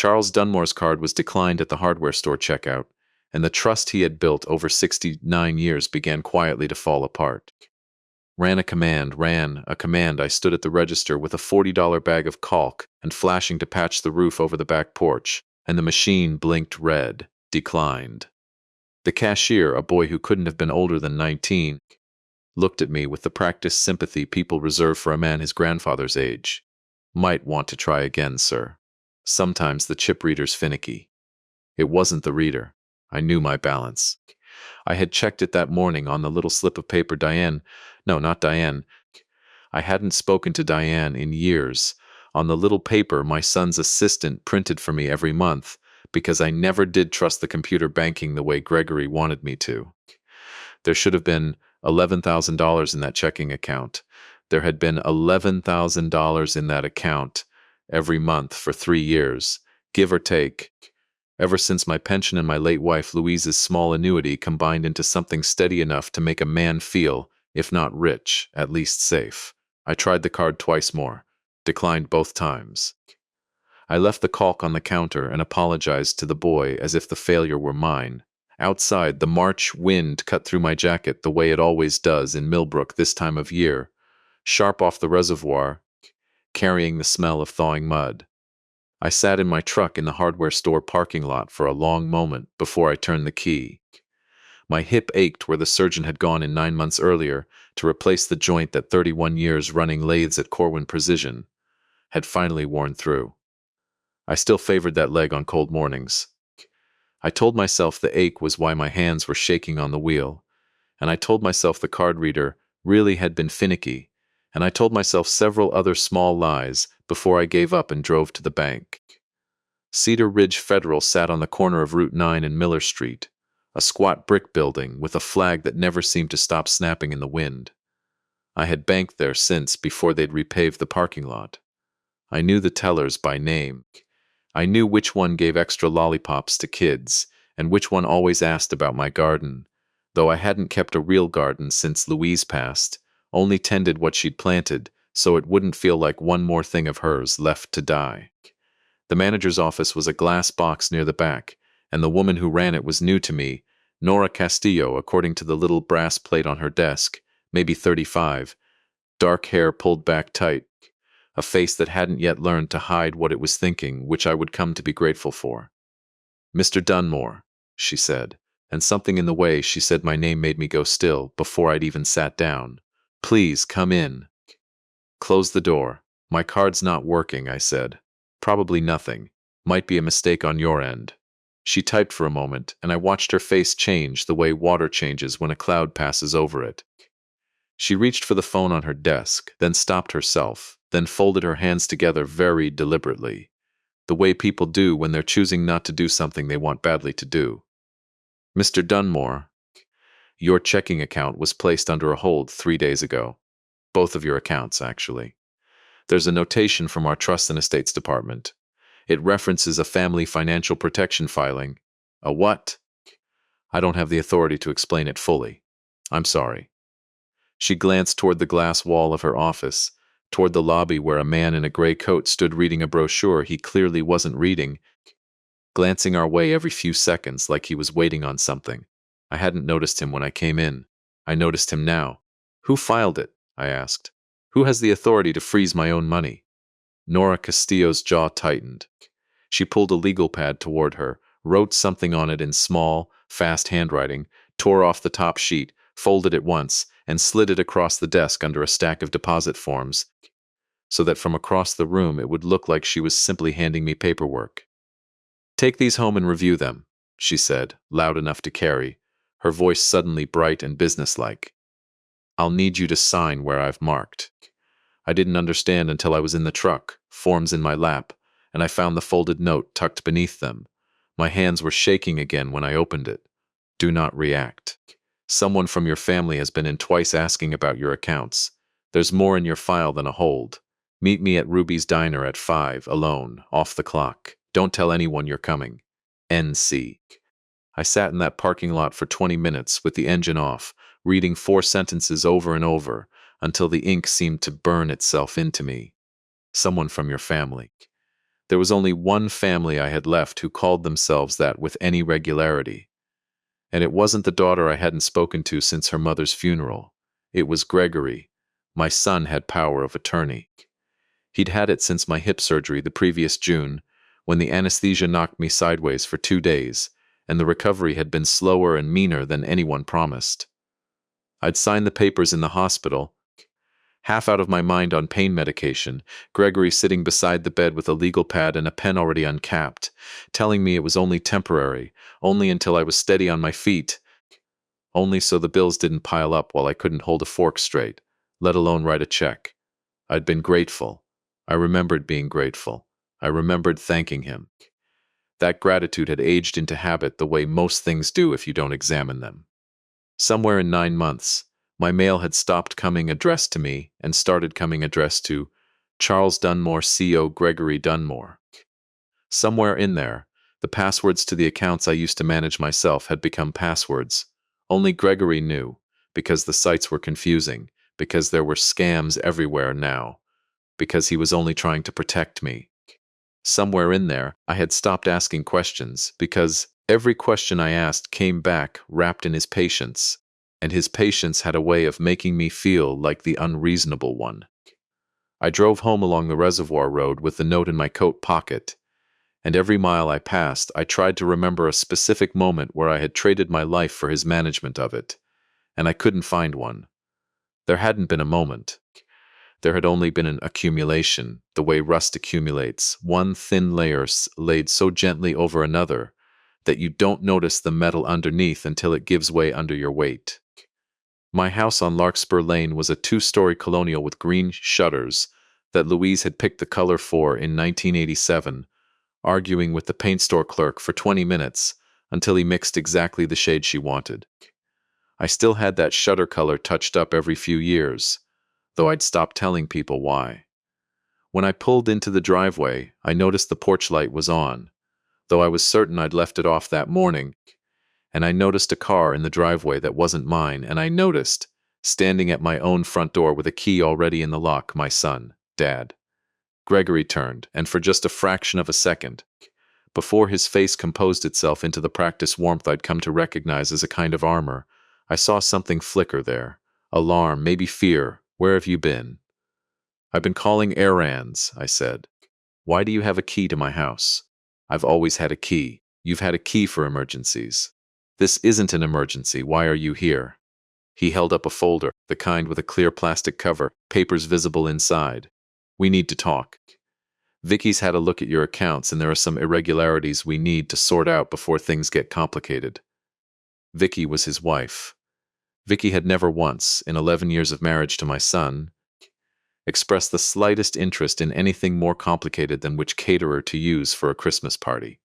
Charles Dunmore's card was declined at the hardware store checkout, and the trust he had built over 69 years began quietly to fall apart. Ran a command. I stood at the register with a $40 bag of caulk and flashing to patch the roof over the back porch, and the machine blinked red, declined. The cashier, a boy who couldn't have been older than 19, looked at me with the practiced sympathy people reserve for a man his grandfather's age. Might want to try again, sir. Sometimes the chip reader's finicky. It wasn't the reader. I knew my balance. I had checked it that morning on the little slip of paper not Diane. I hadn't spoken to Diane in years. On the little paper my son's assistant printed for me every month, because I never did trust the computer banking the way Gregory wanted me to. There should have been $11,000 in that checking account. There had been $11,000 in that account every month for 3 years, give or take, ever since my pension and my late wife Louise's small annuity combined into something steady enough to make a man feel, if not rich, at least safe. I tried the card twice more, declined both times. I left the caulk on the counter and apologized to the boy as if the failure were mine. Outside, the March wind cut through my jacket the way it always does in Millbrook this time of year, sharp off the reservoir, carrying the smell of thawing mud. I sat in my truck in the hardware store parking lot for a long moment before I turned the key. My hip ached where the surgeon had gone in 9 months earlier to replace the joint that 31 years running lathes at Corwin Precision had finally worn through. I still favored that leg on cold mornings. I told myself the ache was why my hands were shaking on the wheel, and I told myself the card reader really had been finicky, and I told myself several other small lies before I gave up and drove to the bank. Cedar Ridge Federal sat on the corner of Route 9 and Miller Street, a squat brick building with a flag that never seemed to stop snapping in the wind. I had banked there since before they'd repaved the parking lot. I knew the tellers by name. I knew which one gave extra lollipops to kids, and which one always asked about my garden, though I hadn't kept a real garden since Louise passed, only tended what she'd planted, so it wouldn't feel like one more thing of hers left to die. The manager's office was a glass box near the back, and the woman who ran it was new to me, Nora Castillo, according to the little brass plate on her desk, maybe 35, dark hair pulled back tight, a face that hadn't yet learned to hide what it was thinking, which I would come to be grateful for. "Mr. Dunmore," she said, and something in the way she said my name made me go still before I'd even sat down. "Please, come in." "Close the door. My card's not working," I said. "Probably nothing. Might be a mistake on your end." She typed for a moment, and I watched her face change the way water changes when a cloud passes over it. She reached for the phone on her desk, then stopped herself, then folded her hands together very deliberately, the way people do when they're choosing not to do something they want badly to do. "Mr. Dunmore, your checking account was placed under a hold 3 days ago. Both of your accounts, actually. There's a notation from our Trust and Estates Department. It references a family financial protection filing." "A what?" "I don't have the authority to explain it fully. I'm sorry." She glanced toward the glass wall of her office, toward the lobby where a man in a gray coat stood reading a brochure he clearly wasn't reading, glancing our way every few seconds like he was waiting on something. I hadn't noticed him when I came in. I noticed him now. "Who filed it?" I asked. "Who has the authority to freeze my own money?" Nora Castillo's jaw tightened. She pulled a legal pad toward her, wrote something on it in small, fast handwriting, tore off the top sheet, folded it once, and slid it across the desk under a stack of deposit forms, so that from across the room it would look like she was simply handing me paperwork. "Take these home and review them," she said, loud enough to carry, her voice suddenly bright and businesslike. "I'll need you to sign where I've marked." I didn't understand until I was in the truck, forms in my lap, and I found the folded note tucked beneath them. My hands were shaking again when I opened it. "Do not react. Someone from your family has been in twice asking about your accounts. There's more in your file than a hold. Meet me at Ruby's Diner at 5, alone, off the clock. Don't tell anyone you're coming. N.C." I sat in that parking lot for 20 minutes with the engine off, reading 4 sentences over and over, until the ink seemed to burn itself into me. "Someone from your family." There was only one family I had left who called themselves that with any regularity. And it wasn't the daughter I hadn't spoken to since her mother's funeral. It was Gregory. My son had power of attorney. He'd had it since my hip surgery the previous June, when the anesthesia knocked me sideways for 2 days, and the recovery had been slower and meaner than anyone promised. I'd signed the papers in the hospital, half out of my mind on pain medication, Gregory sitting beside the bed with a legal pad and a pen already uncapped, telling me it was only temporary, only until I was steady on my feet, only so the bills didn't pile up while I couldn't hold a fork straight, let alone write a check. I'd been grateful. I remembered being grateful. I remembered thanking him. That gratitude had aged into habit the way most things do if you don't examine them. Somewhere in 9 months, my mail had stopped coming addressed to me and started coming addressed to Charles Dunmore, C.O. Gregory Dunmore. Somewhere in there, the passwords to the accounts I used to manage myself had become passwords. Only Gregory knew, because the sites were confusing, because there were scams everywhere now, because he was only trying to protect me. Somewhere in there, I had stopped asking questions, because every question I asked came back wrapped in his patience, and his patience had a way of making me feel like the unreasonable one. I drove home along the reservoir road with the note in my coat pocket, and every mile I passed, I tried to remember a specific moment where I had traded my life for his management of it, and I couldn't find one. There hadn't been a moment. There had only been an accumulation, the way rust accumulates, one thin layer laid so gently over another that you don't notice the metal underneath until it gives way under your weight. My house on Larkspur Lane was a 2-story colonial with green shutters that Louise had picked the color for in 1987, arguing with the paint store clerk for 20 minutes until he mixed exactly the shade she wanted. I still had that shutter color touched up every few years, though I'd stopped telling people why. When I pulled into the driveway, I noticed the porch light was on, though I was certain I'd left it off that morning, and I noticed a car in the driveway that wasn't mine, and I noticed, standing at my own front door with a key already in the lock, my son, Dad. Gregory turned, and for just a fraction of a second, before his face composed itself into the practiced warmth I'd come to recognize as a kind of armor, I saw something flicker there. Alarm, maybe fear. Where have you been? I've been calling errands, I said. Why do you have a key to my house? I've always had a key. You've had a key for emergencies. This isn't an emergency. Why are you here? He held up a folder, the kind with a clear plastic cover, papers visible inside. We need to talk. Vicky's had a look at your accounts, and there are some irregularities we need to sort out before things get complicated. Vicky was his wife. Vicky had never once, in 11 years of marriage to my son, expressed the slightest interest in anything more complicated than which caterer to use for a Christmas party.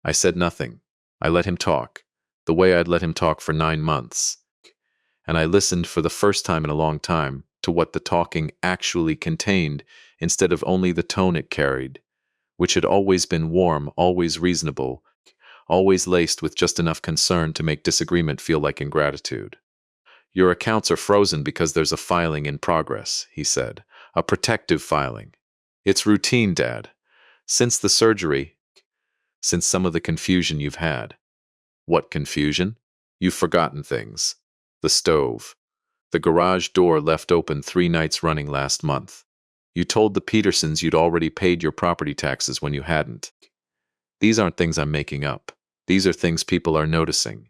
I said nothing. I let him talk, the way I'd let him talk for 9 months. And I listened for the first time in a long time to what the talking actually contained instead of only the tone it carried, which had always been warm, always reasonable, always laced with just enough concern to make disagreement feel like ingratitude. Your accounts are frozen because there's a filing in progress, he said. A protective filing. It's routine, Dad. Since the surgery, since some of the confusion you've had. What confusion? You've forgotten things. The stove. The garage door left open 3 nights running last month. You told the Petersons you'd already paid your property taxes when you hadn't. These aren't things I'm making up. These are things people are noticing.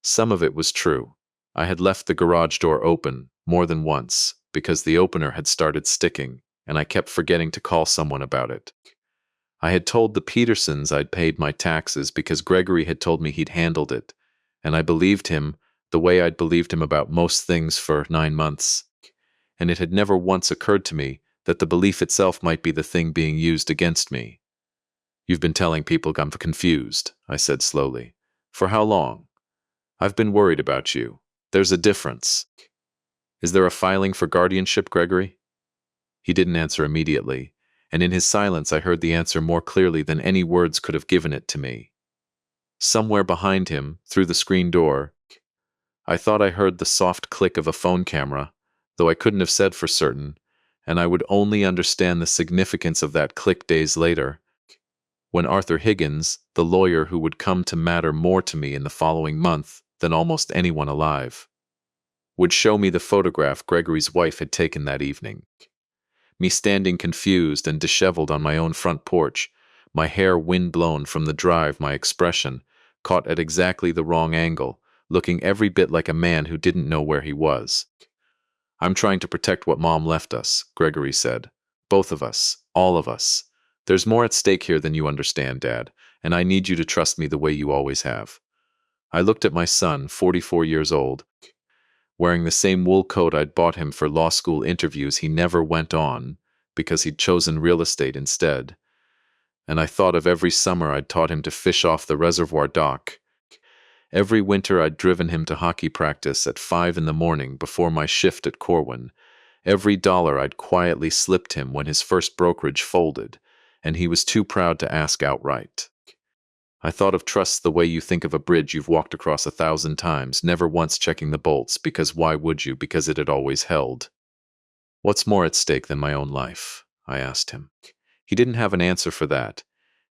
Some of it was true. I had left the garage door open more than once because the opener had started sticking, and I kept forgetting to call someone about it. I had told the Petersons I'd paid my taxes because Gregory had told me he'd handled it, and I believed him the way I'd believed him about most things for 9 months, and it had never once occurred to me that the belief itself might be the thing being used against me. You've been telling people I'm confused, I said slowly. For how long? I've been worried about you. There's a difference. Is there a filing for guardianship, Gregory? He didn't answer immediately, and in his silence I heard the answer more clearly than any words could have given it to me. Somewhere behind him, through the screen door, I thought I heard the soft click of a phone camera, though I couldn't have said for certain, And I would only understand the significance of that click days later, when Arthur Higgins, the lawyer who would come to matter more to me in the following month than almost anyone alive, would show me the photograph Gregory's wife had taken that evening. Me standing confused and disheveled on my own front porch, my hair wind-blown from the drive, my expression caught at exactly the wrong angle, looking every bit like a man who didn't know where he was. "I'm trying to protect what Mom left us," Gregory said. "Both of us. All of us. There's more at stake here than you understand, Dad, and I need you to trust me the way you always have." I looked at my son, 44 years old, wearing the same wool coat I'd bought him for law school interviews he never went on because he'd chosen real estate instead. And I thought of every summer I'd taught him to fish off the reservoir dock. Every winter I'd driven him to hockey practice at 5 in the morning before my shift at Corwin. Every dollar I'd quietly slipped him when his first brokerage folded, and he was too proud to ask outright. I thought of trust the way you think of a bridge you've walked across 1,000 times, never once checking the bolts, because why would you? Because it had always held. "What's more at stake than my own life?" I asked him. He didn't have an answer for that.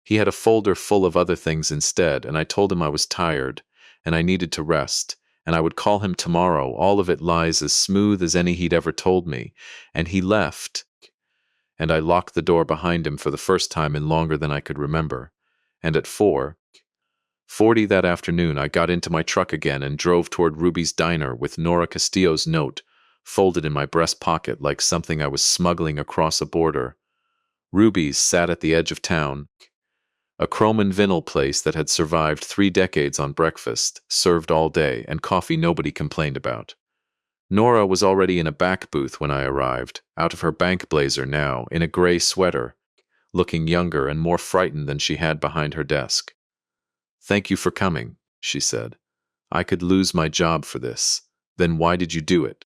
He had a folder full of other things instead, and I told him I was tired, and I needed to rest, and I would call him tomorrow. All of it lies as smooth as any he'd ever told me. And he left, and I locked the door behind him for the first time in longer than I could remember. And at 4:40 that afternoon, I got into my truck again and drove toward Ruby's diner with Nora Castillo's note folded in my breast pocket like something I was smuggling across a border. Ruby's sat at the edge of town, a chrome and vinyl place that had survived 3 decades on breakfast, served all day, and coffee nobody complained about. Nora was already in a back booth when I arrived, out of her bank blazer now, in a gray sweater, looking younger and more frightened than she had behind her desk. "Thank you for coming," she said. "I could lose my job for this. Then why did you do it?"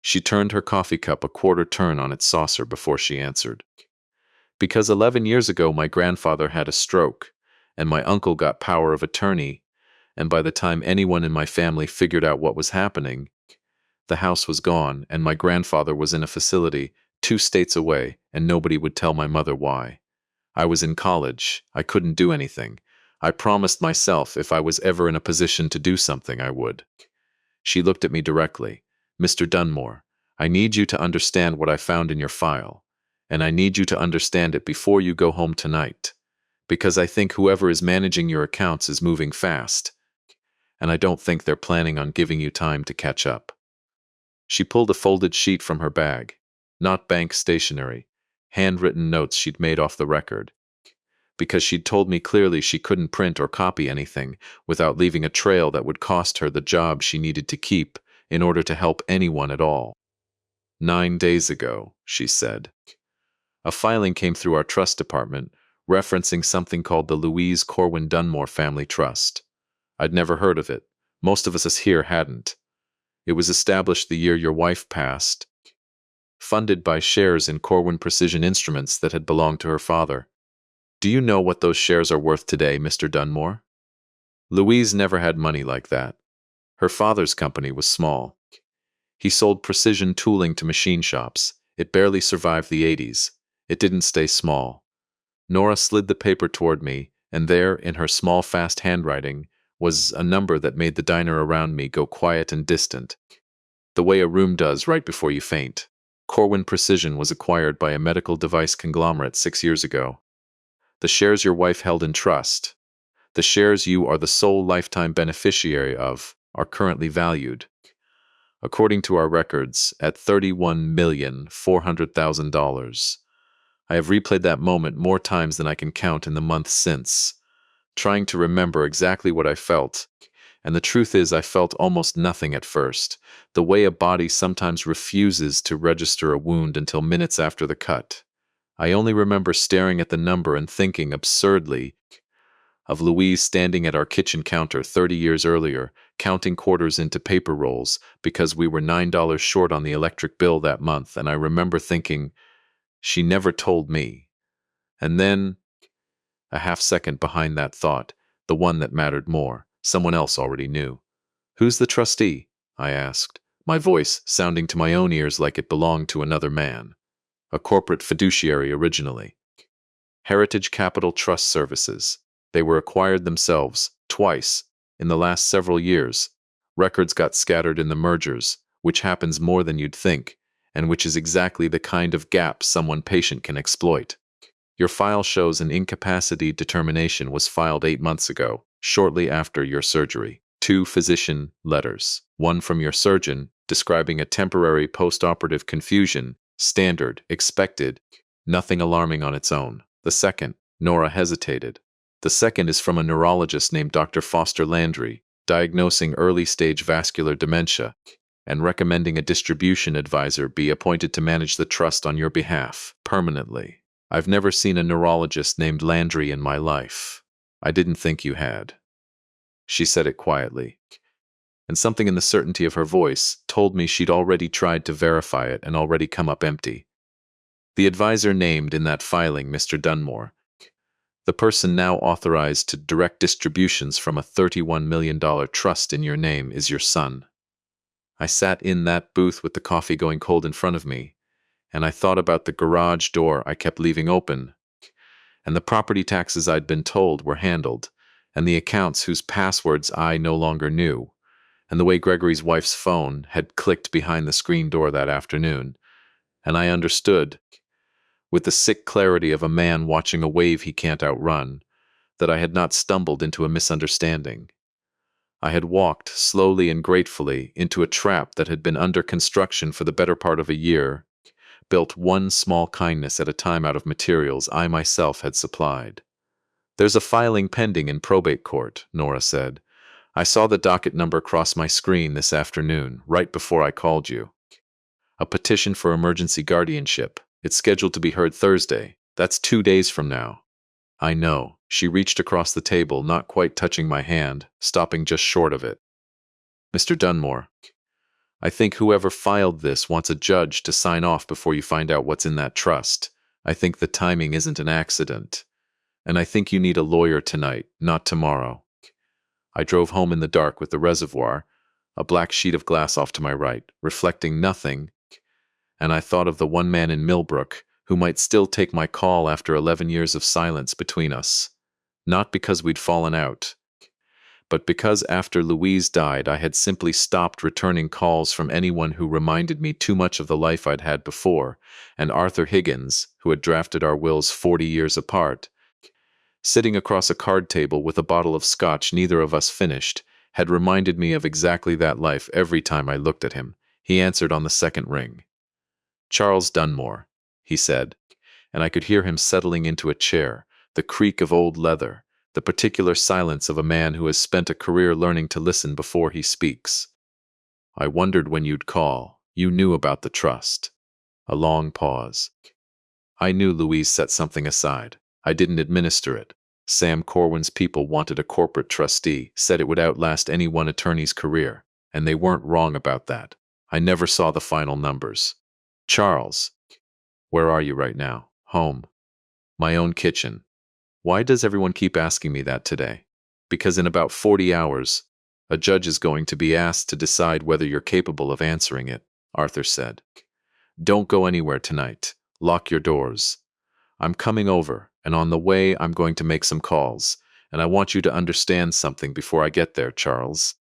She turned her coffee cup a quarter turn on its saucer before she answered. "Because 11 years ago my grandfather had a stroke, and my uncle got power of attorney, and by the time anyone in my family figured out what was happening, the house was gone, and my grandfather was in a facility 2 states away, and nobody would tell my mother why. I was in college. I couldn't do anything. I promised myself if I was ever in a position to do something, I would." She looked at me directly. "Mr. Dunmore, I need you to understand what I found in your file, and I need you to understand it before you go home tonight, because I think whoever is managing your accounts is moving fast, and I don't think they're planning on giving you time to catch up." She pulled a folded sheet from her bag, not bank stationery, handwritten notes she'd made off the record, because she'd told me clearly she couldn't print or copy anything without leaving a trail that would cost her the job she needed to keep in order to help anyone at all. "9 days ago," she said, "a filing came through our trust department referencing something called the Louise Corwin Dunmore Family Trust. I'd never heard of it. Most of us here hadn't. It was established the year your wife passed, funded by shares in Corwin Precision Instruments that had belonged to her father. Do you know what those shares are worth today, Mr. Dunmore?" Louise never had money like that. Her father's company was small. He sold precision tooling to machine shops. It barely survived the 80s. It didn't stay small. Nora slid the paper toward me, and there, in her small, fast handwriting, was a number that made the diner around me go quiet and distant, the way a room does right before you faint. Corwin Precision was acquired by a medical device conglomerate 6 years ago. The shares your wife held in trust, the shares you are the sole lifetime beneficiary of, are currently valued, according to our records, at $31,400,000. I have replayed that moment more times than I can count in the months since, trying to remember exactly what I felt, and the truth is I felt almost nothing at first, the way a body sometimes refuses to register a wound until minutes after the cut. I only remember staring at the number and thinking absurdly of Louise standing at our kitchen counter 30 years earlier, counting quarters into paper rolls because we were $9 short on the electric bill that month, and I remember thinking, she never told me. And then, a half second behind that thought, the one that mattered more, someone else already knew. "Who's the trustee?" I asked, my voice sounding to my own ears like it belonged to another man. a corporate fiduciary originally. Heritage Capital Trust Services. They were acquired themselves, twice, in the last several years. Records got scattered in the mergers, which happens more than you'd think, and which is exactly the kind of gap someone patient can exploit. Your file shows an incapacity determination was filed 8 months ago, shortly after your surgery. 2 physician letters. One from your surgeon, describing a temporary post-operative confusion, standard, expected, nothing alarming on its own. The second, Nora hesitated. The second is from a neurologist named Dr. Foster Landry, diagnosing early-stage vascular dementia and recommending a distribution advisor be appointed to manage the trust on your behalf, permanently. I've never seen a neurologist named Landry in my life. I didn't think you had. She said it quietly, and something in the certainty of her voice told me she'd already tried to verify it and already come up empty. The advisor named in that filing, Mr. Dunmore, the person now authorized to direct distributions from a $31 million trust in your name, is your son. I sat in that booth with the coffee going cold in front of me, and I thought about the garage door I kept leaving open, and the property taxes I'd been told were handled, and the accounts whose passwords I no longer knew, and the way Gregory's wife's phone had clicked behind the screen door that afternoon, and I understood, with the sick clarity of a man watching a wave he can't outrun, that I had not stumbled into a misunderstanding. I had walked, slowly and gratefully, into a trap that had been under construction for the better part of a year, built one small kindness at a time out of materials I myself had supplied. There's a filing pending in probate court, Nora said. I saw the docket number cross my screen this afternoon, right before I called you. A petition for emergency guardianship. It's scheduled to be heard Thursday. That's 2 days from now. I know. She reached across the table, not quite touching my hand, stopping just short of it. Mr. Dunmore, I think whoever filed this wants a judge to sign off before you find out what's in that trust. I think the timing isn't an accident. And I think you need a lawyer tonight, not tomorrow. I drove home in the dark with the reservoir, a black sheet of glass off to my right, reflecting nothing, and I thought of the one man in Millbrook who might still take my call after 11 years of silence between us. Not because we'd fallen out, but because after Louise died I had simply stopped returning calls from anyone who reminded me too much of the life I'd had before, and Arthur Higgins, who had drafted our wills 40 years apart, sitting across a card table with a bottle of scotch neither of us finished, had reminded me of exactly that life every time I looked at him. He answered on the second ring. Charles Dunmore, he said, and I could hear him settling into a chair, the creak of old leather, the particular silence of a man who has spent a career learning to listen before he speaks. I wondered when you'd call. You knew about the trust. A long pause. I knew Louise set something aside. I didn't administer it. Sam Corwin's people wanted a corporate trustee, said it would outlast any one attorney's career, and they weren't wrong about that. I never saw the final numbers. Charles, where are you right now? Home. My own kitchen. Why does everyone keep asking me that today? Because in about 40 hours, a judge is going to be asked to decide whether you're capable of answering it, Arthur said. Don't go anywhere tonight. Lock your doors. I'm coming over, and on the way I'm going to make some calls, and I want you to understand something before I get there, Charles,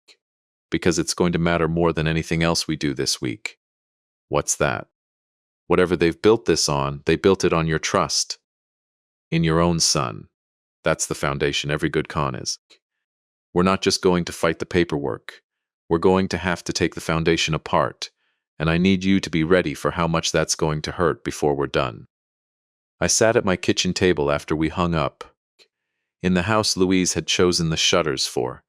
because it's going to matter more than anything else we do this week. What's that? Whatever they've built this on, they built it on your trust. In your own son. That's the foundation every good con is. We're not just going to fight the paperwork. We're going to have to take the foundation apart, and I need you to be ready for how much that's going to hurt before we're done. I sat at my kitchen table after we hung up. In the house Louise had chosen the shutters for,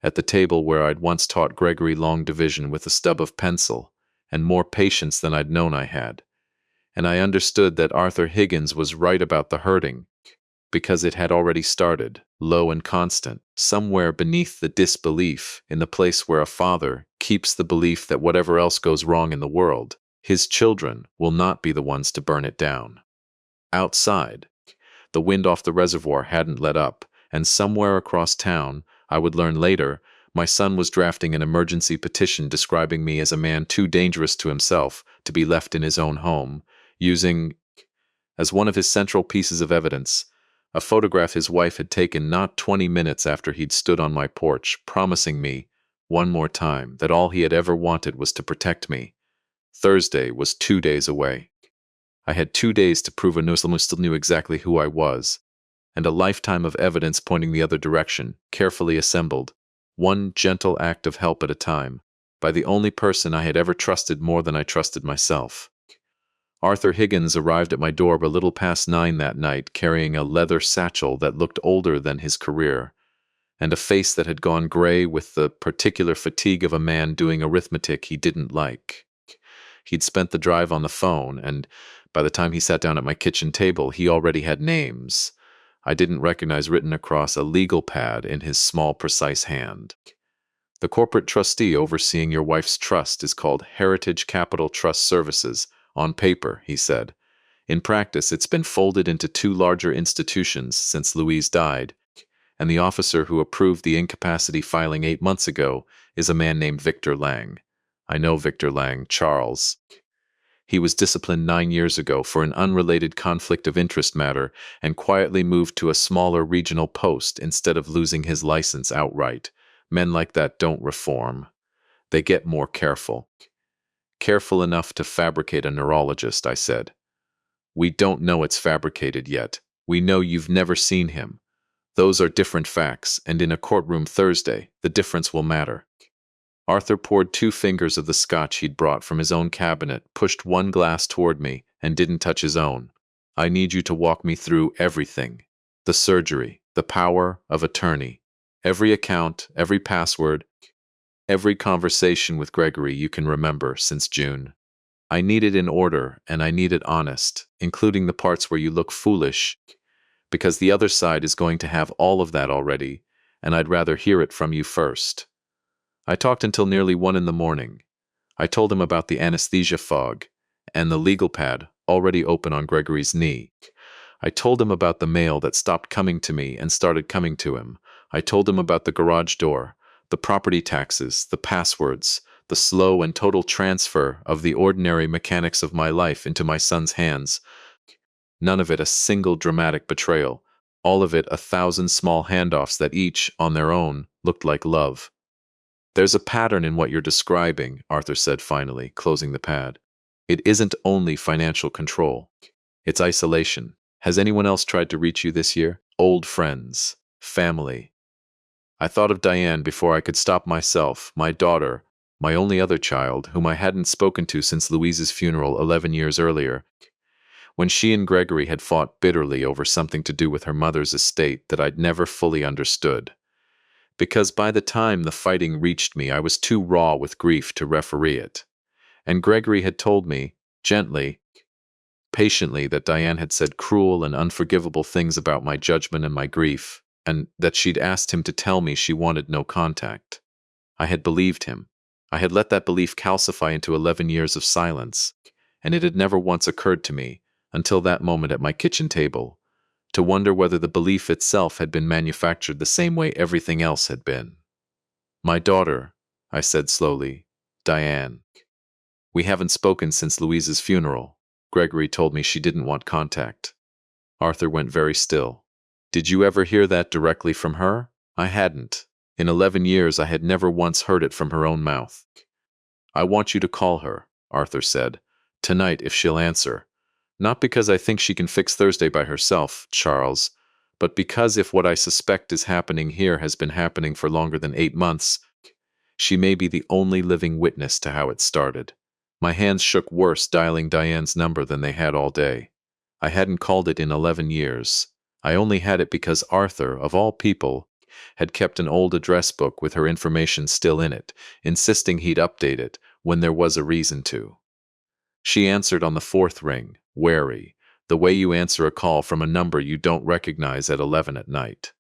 at the table where I'd once taught Gregory long division with a stub of pencil, and more patience than I'd known I had. And I understood that Arthur Higgins was right about the hurting, because it had already started, low and constant, somewhere beneath the disbelief, in the place where a father keeps the belief that whatever else goes wrong in the world, his children will not be the ones to burn it down. Outside, the wind off the reservoir hadn't let up, and somewhere across town, I would learn later, my son was drafting an emergency petition describing me as a man too dangerous to himself to be left in his own home, using as one of his central pieces of evidence, a photograph his wife had taken not 20 minutes after he'd stood on my porch, promising me, one more time, that all he had ever wanted was to protect me. Thursday was 2 days away. I had 2 days to prove a Muslim still knew exactly who I was, and a lifetime of evidence pointing the other direction, carefully assembled, one gentle act of help at a time, by the only person I had ever trusted more than I trusted myself. Arthur Higgins arrived at my door a little past 9 that night, carrying a leather satchel that looked older than his career, and a face that had gone gray with the particular fatigue of a man doing arithmetic he didn't like. He'd spent the drive on the phone, and by the time he sat down at my kitchen table, he already had names I didn't recognize written across a legal pad in his small, precise hand. The corporate trustee overseeing your wife's trust is called Heritage Capital Trust Services, on paper, he said. In practice, it's been folded into two larger institutions since Louise died, and the officer who approved the incapacity filing 8 months ago is a man named Victor Lang. I know Victor Lang, Charles. He was disciplined 9 years ago for an unrelated conflict of interest matter and quietly moved to a smaller regional post instead of losing his license outright. Men like that don't reform. They get more careful. Careful enough to fabricate a neurologist, I said. We don't know it's fabricated yet. We know you've never seen him. Those are different facts, and in a courtroom Thursday, the difference will matter. Arthur poured 2 fingers of the scotch he'd brought from his own cabinet, pushed one glass toward me, and didn't touch his own. I need you to walk me through everything. The surgery, the power of attorney, every account, every password, every conversation with Gregory you can remember since June. I need it in order, and I need it honest, including the parts where you look foolish, because the other side is going to have all of that already, and I'd rather hear it from you first. I talked until nearly 1 in the morning. I told him about the anesthesia fog and the legal pad already open on Gregory's knee. I told him about the mail that stopped coming to me and started coming to him. I told him about the garage door, the property taxes, the passwords, the slow and total transfer of the ordinary mechanics of my life into my son's hands. None of it a single dramatic betrayal, all of it 1,000 small handoffs that each, on their own, looked like love. There's a pattern in what you're describing, Arthur said finally, closing the pad. It isn't only financial control. It's isolation. Has anyone else tried to reach you this year? Old friends, family. I thought of Diane before I could stop myself, my daughter, my only other child, whom I hadn't spoken to since Louise's funeral 11 years earlier, when she and Gregory had fought bitterly over something to do with her mother's estate that I'd never fully understood. Because by the time the fighting reached me, I was too raw with grief to referee it. And Gregory had told me, gently, patiently, that Diane had said cruel and unforgivable things about my judgment and my grief, and that she'd asked him to tell me she wanted no contact. I had believed him. I had let that belief calcify into 11 years of silence, and it had never once occurred to me, until that moment at my kitchen table, to wonder whether the belief itself had been manufactured the same way everything else had been. My daughter, I said slowly, Diane. We haven't spoken since Louise's funeral. Gregory told me she didn't want contact. Arthur went very still. Did you ever hear that directly from her? I hadn't. In 11 years, I had never once heard it from her own mouth. I want you to call her, Arthur said, tonight if she'll answer. Not because I think she can fix Thursday by herself, Charles, but because if what I suspect is happening here has been happening for longer than 8 months, she may be the only living witness to how it started. My hands shook worse dialing Diane's number than they had all day. I hadn't called it in 11 years. I only had it because Arthur, of all people, had kept an old address book with her information still in it, insisting he'd update it when there was a reason to. She answered on the 4th ring, wary, the way you answer a call from a number you don't recognize at 11 at night.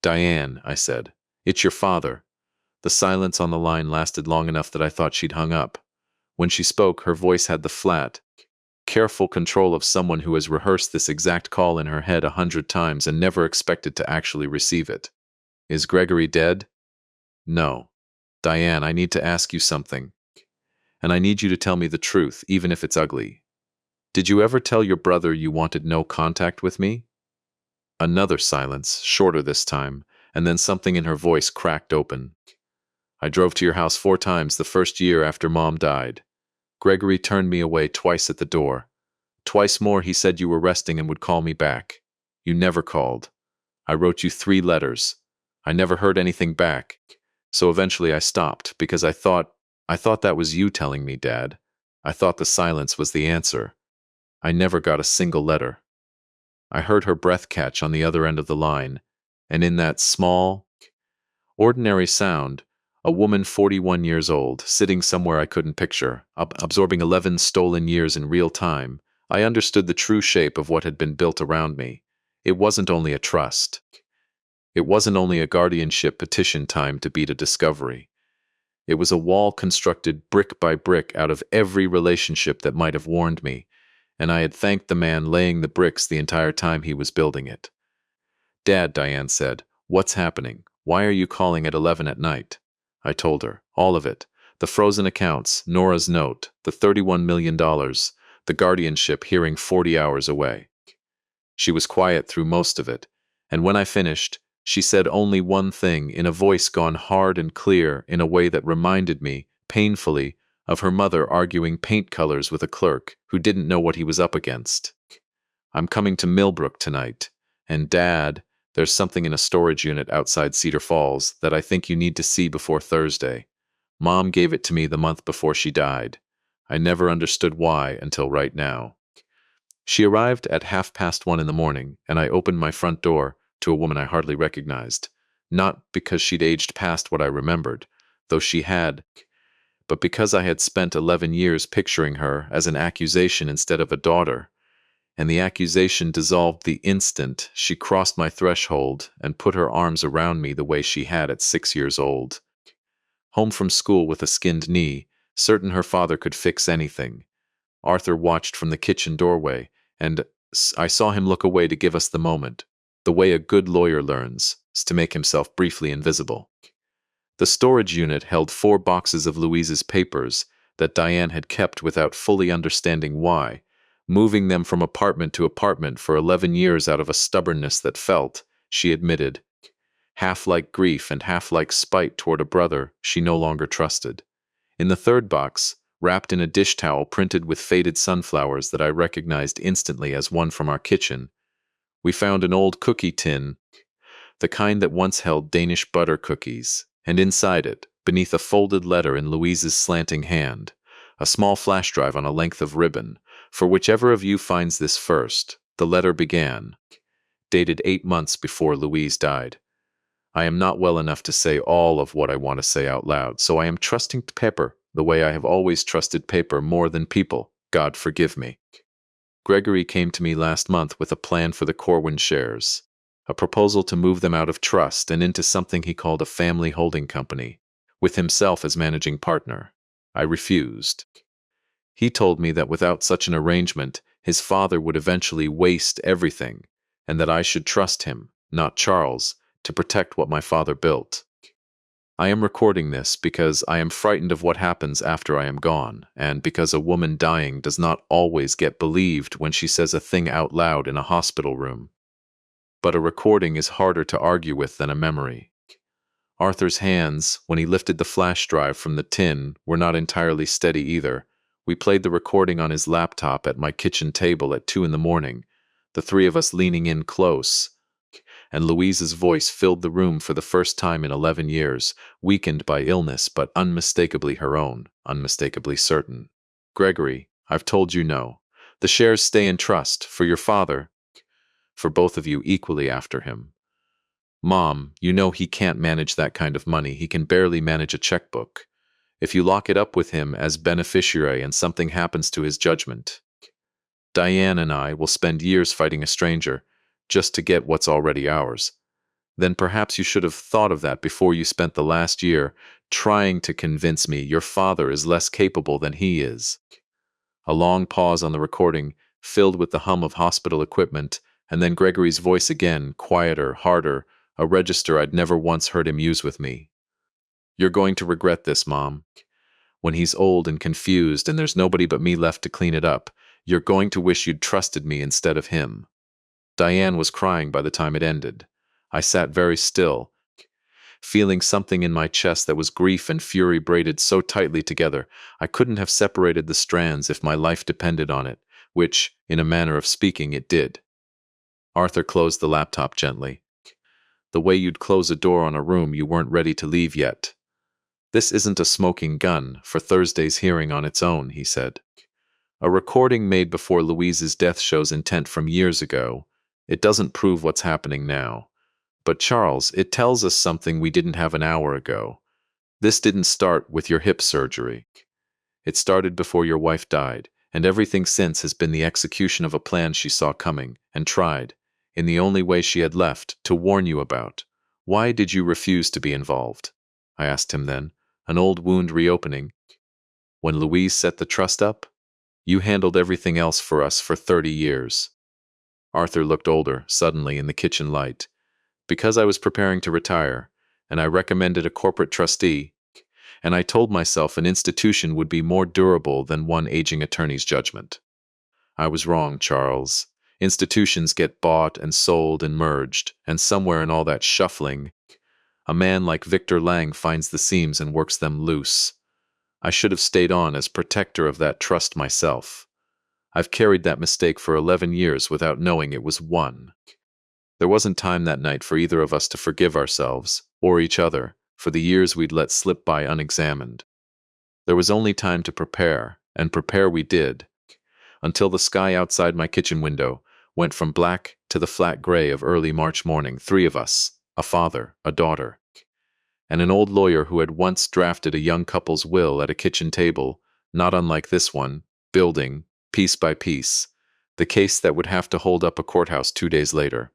Diane, I said, it's your father. The silence on the line lasted long enough that I thought she'd hung up. When she spoke, her voice had the flat, careful control of someone who has rehearsed this exact call in her head 100 times and never expected to actually receive it. Is Gregory dead? No. Diane, I need to ask you something. And I need you to tell me the truth, even if it's ugly. Did you ever tell your brother you wanted no contact with me? Another silence, shorter this time, and then something in her voice cracked open. I drove to your house 4 times the first year after Mom died. Gregory turned me away twice at the door. Twice more he said you were resting and would call me back. You never called. I wrote you 3 letters. I never heard anything back. So eventually I stopped because I thought that was you telling me, Dad. I thought the silence was the answer. I never got a single letter. I heard her breath catch on the other end of the line, and in that small, ordinary sound, a woman 41 years old, sitting somewhere I couldn't picture, absorbing 11 stolen years in real time, I understood the true shape of what had been built around me. It wasn't only a trust. It wasn't only a guardianship petition timed to beat a discovery. It was a wall constructed brick by brick out of every relationship that might have warned me, and I had thanked the man laying the bricks the entire time he was building it. Dad, Diane said, what's happening? Why are you calling at 11 at night? I told her, all of it. The frozen accounts, Nora's note, the $31 million, the guardianship hearing 40 hours away. She was quiet through most of it, and when I finished, she said only one thing in a voice gone hard and clear in a way that reminded me, painfully, of her mother arguing paint colors with a clerk who didn't know what he was up against. I'm coming to Millbrook tonight, and Dad, there's something in a storage unit outside Cedar Falls that I think you need to see before Thursday. Mom gave it to me the month before she died. I never understood why until right now. She arrived at 1:30 in the morning, and I opened my front door to a woman I hardly recognized, not because she'd aged past what I remembered, though she had, but because I had spent 11 years picturing her as an accusation instead of a daughter, and the accusation dissolved the instant she crossed my threshold and put her arms around me the way she had at 6 years old. Home from school with a skinned knee, certain her father could fix anything. Arthur watched from the kitchen doorway, and I saw him look away to give us the moment, the way a good lawyer learns, to make himself briefly invisible. The storage unit held 4 boxes of Louise's papers that Diane had kept without fully understanding why, moving them from apartment to apartment for 11 years out of a stubbornness that felt, she admitted, half like grief and half like spite toward a brother she no longer trusted. In the 3rd box, wrapped in a dish towel printed with faded sunflowers that I recognized instantly as one from our kitchen, we found an old cookie tin, the kind that once held Danish butter cookies, and inside it, beneath a folded letter in Louise's slanting hand, a small flash drive on a length of ribbon. For whichever of you finds this first, the letter began, dated 8 months before Louise died. I am not well enough to say all of what I want to say out loud, so I am trusting paper the way I have always trusted paper more than people. God forgive me. Gregory came to me last month with a plan for the Corwin shares, a proposal to move them out of trust and into something he called a family holding company, with himself as managing partner. I refused. He told me that without such an arrangement, his father would eventually waste everything, and that I should trust him, not Charles, to protect what my father built. I am recording this because I am frightened of what happens after I am gone, and because a woman dying does not always get believed when she says a thing out loud in a hospital room. But a recording is harder to argue with than a memory. Arthur's hands, when he lifted the flash drive from the tin, were not entirely steady either. We played the recording on his laptop at my kitchen table at 2 in the morning, the 3 of us leaning in close, and Louise's voice filled the room for the first time in 11 years, weakened by illness but unmistakably her own, unmistakably certain. Gregory, I've told you no. The shares stay in trust, for your father, for both of you equally after him. Mom, you know he can't manage that kind of money. He can barely manage a checkbook. If you lock it up with him as beneficiary and something happens to his judgment, Diane and I will spend years fighting a stranger just to get what's already ours. Then perhaps you should have thought of that before you spent the last year trying to convince me your father is less capable than he is. A long pause on the recording, filled with the hum of hospital equipment, and then Gregory's voice again, quieter, harder, a register I'd never once heard him use with me. You're going to regret this, Mom. When he's old and confused and there's nobody but me left to clean it up, You're going to wish you'd trusted me instead of him." Diane was crying by the time it ended. I sat very still, feeling something in my chest that was grief and fury braided so tightly together I couldn't have separated the strands if my life depended on it, which, in a manner of speaking, it did. Arthur closed the laptop gently. "The way you'd close a door on a room you weren't ready to leave yet. This isn't a smoking gun for Thursday's hearing on its own," he said. "A recording made before Louise's death shows intent from years ago. It doesn't prove what's happening now. But Charles, it tells us something we didn't have an hour ago. This didn't start with your hip surgery. It started before your wife died, and everything since has been the execution of a plan she saw coming and tried, in the only way she had left, to warn you about. Why did you refuse to be involved?" I asked him then, an old wound reopening. "When Louise set the trust up, you handled everything else for us for 30 years. Arthur looked older, suddenly, in the kitchen light. "Because I was preparing to retire, and I recommended a corporate trustee, and I told myself an institution would be more durable than one aging attorney's judgment. I was wrong, Charles. Institutions get bought and sold and merged, and somewhere in all that shuffling, a man like Victor Lang finds the seams and works them loose. I should have stayed on as protector of that trust myself. I've carried that mistake for 11 years without knowing it was one. There wasn't time that night for either of us to forgive ourselves, or each other, for the years we'd let slip by unexamined. There was only time to prepare, and prepare we did, until the sky outside my kitchen window went from black to the flat gray of early March morning. 3 of us, a father, a daughter, and an old lawyer who had once drafted a young couple's will at a kitchen table, not unlike this one, building, piece by piece, the case that would have to hold up a courthouse 2 days later.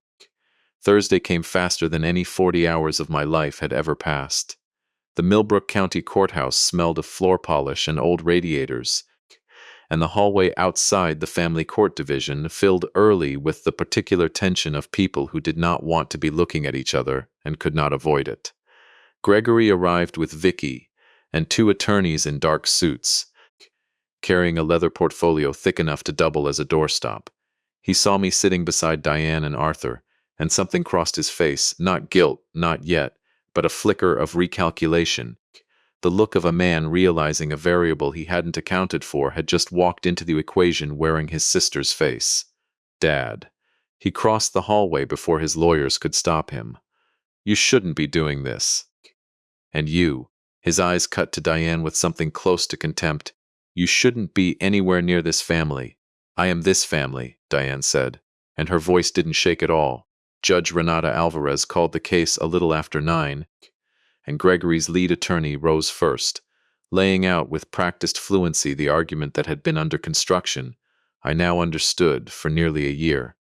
Thursday came faster than any 40 hours of my life had ever passed. The Millbrook County Courthouse smelled of floor polish and old radiators, and the hallway outside the family court division filled early with the particular tension of people who did not want to be looking at each other and could not avoid it. Gregory arrived with Vicky and 2 attorneys in dark suits, carrying a leather portfolio thick enough to double as a doorstop. He saw me sitting beside Diane and Arthur, and something crossed his face, not guilt, not yet, but a flicker of recalculation, the look of a man realizing a variable he hadn't accounted for had just walked into the equation wearing his sister's face. Dad. He crossed the hallway before his lawyers could stop him. "You shouldn't be doing this. And you," his eyes cut to Diane with something close to contempt, "you shouldn't be anywhere near this family." "I am this family," Diane said, and her voice didn't shake at all. Judge Renata Alvarez called the case a little after 9, and Gregory's lead attorney rose first, laying out with practiced fluency the argument that had been under construction. I now understood, for nearly a year,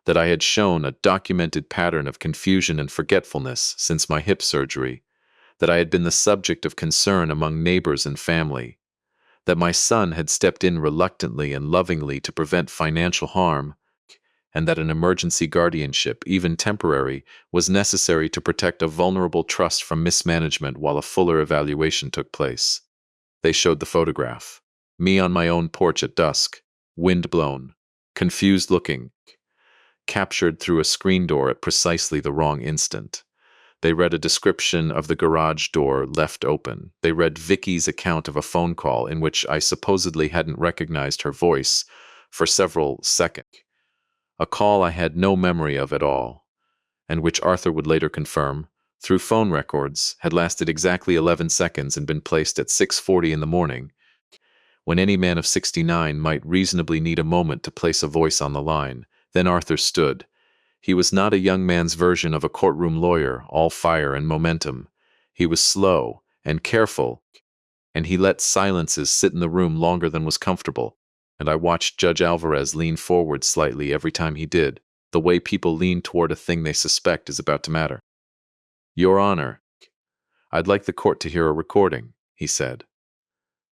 that I had shown a documented pattern of confusion and forgetfulness since my hip surgery, that I had been the subject of concern among neighbors and family, that my son had stepped in reluctantly and lovingly to prevent financial harm, and that an emergency guardianship, even temporary, was necessary to protect a vulnerable trust from mismanagement while a fuller evaluation took place. They showed the photograph. Me on my own porch at dusk, wind-blown, confused-looking, captured through a screen door at precisely the wrong instant. They read a description of the garage door left open. They read Vicky's account of a phone call in which I supposedly hadn't recognized her voice for several seconds. A call I had no memory of at all, and which Arthur would later confirm, through phone records, had lasted exactly 11 seconds and been placed at 6:40 in the morning, when any man of 69 might reasonably need a moment to place a voice on the line. Then Arthur stood. He was not a young man's version of a courtroom lawyer, all fire and momentum. He was slow and careful, and he let silences sit in the room longer than was comfortable, and I watched Judge Alvarez lean forward slightly every time he did, the way people lean toward a thing they suspect is about to matter. "Your Honor, I'd like the court to hear a recording," he said.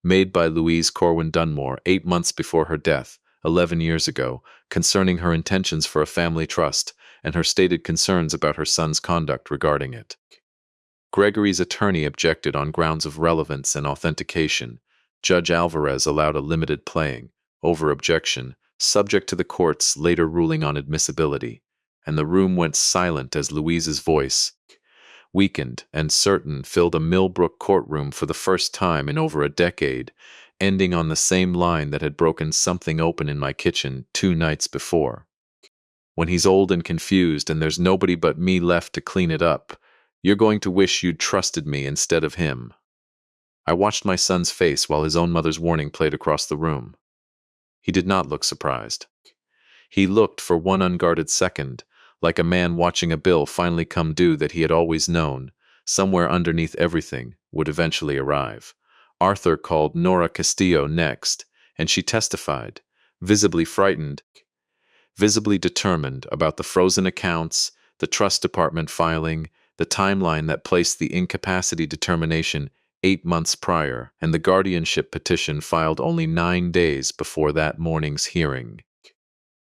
"Made by Louise Corwin Dunmore 8 months before her death, 11 years ago, concerning her intentions for a family trust and her stated concerns about her son's conduct regarding it." Gregory's attorney objected on grounds of relevance and authentication. Judge Alvarez allowed a limited playing, over objection, subject to the court's later ruling on admissibility, and the room went silent as Louise's voice, weakened and certain, filled a Millbrook courtroom for the first time in over a decade, ending on the same line that had broken something open in my kitchen 2 nights before. When he's old and confused and there's nobody but me left to clean it up, you're going to wish you'd trusted me instead of him. I watched my son's face while his own mother's warning played across the room. He did not look surprised. He looked for one unguarded second, like a man watching a bill finally come due that he had always known, somewhere underneath everything, would eventually arrive. Arthur called Nora Castillo next, and she testified, visibly frightened, visibly determined about the frozen accounts, the trust department filing, the timeline that placed the incapacity determination 8 months prior, and the guardianship petition filed only 9 days before that morning's hearing.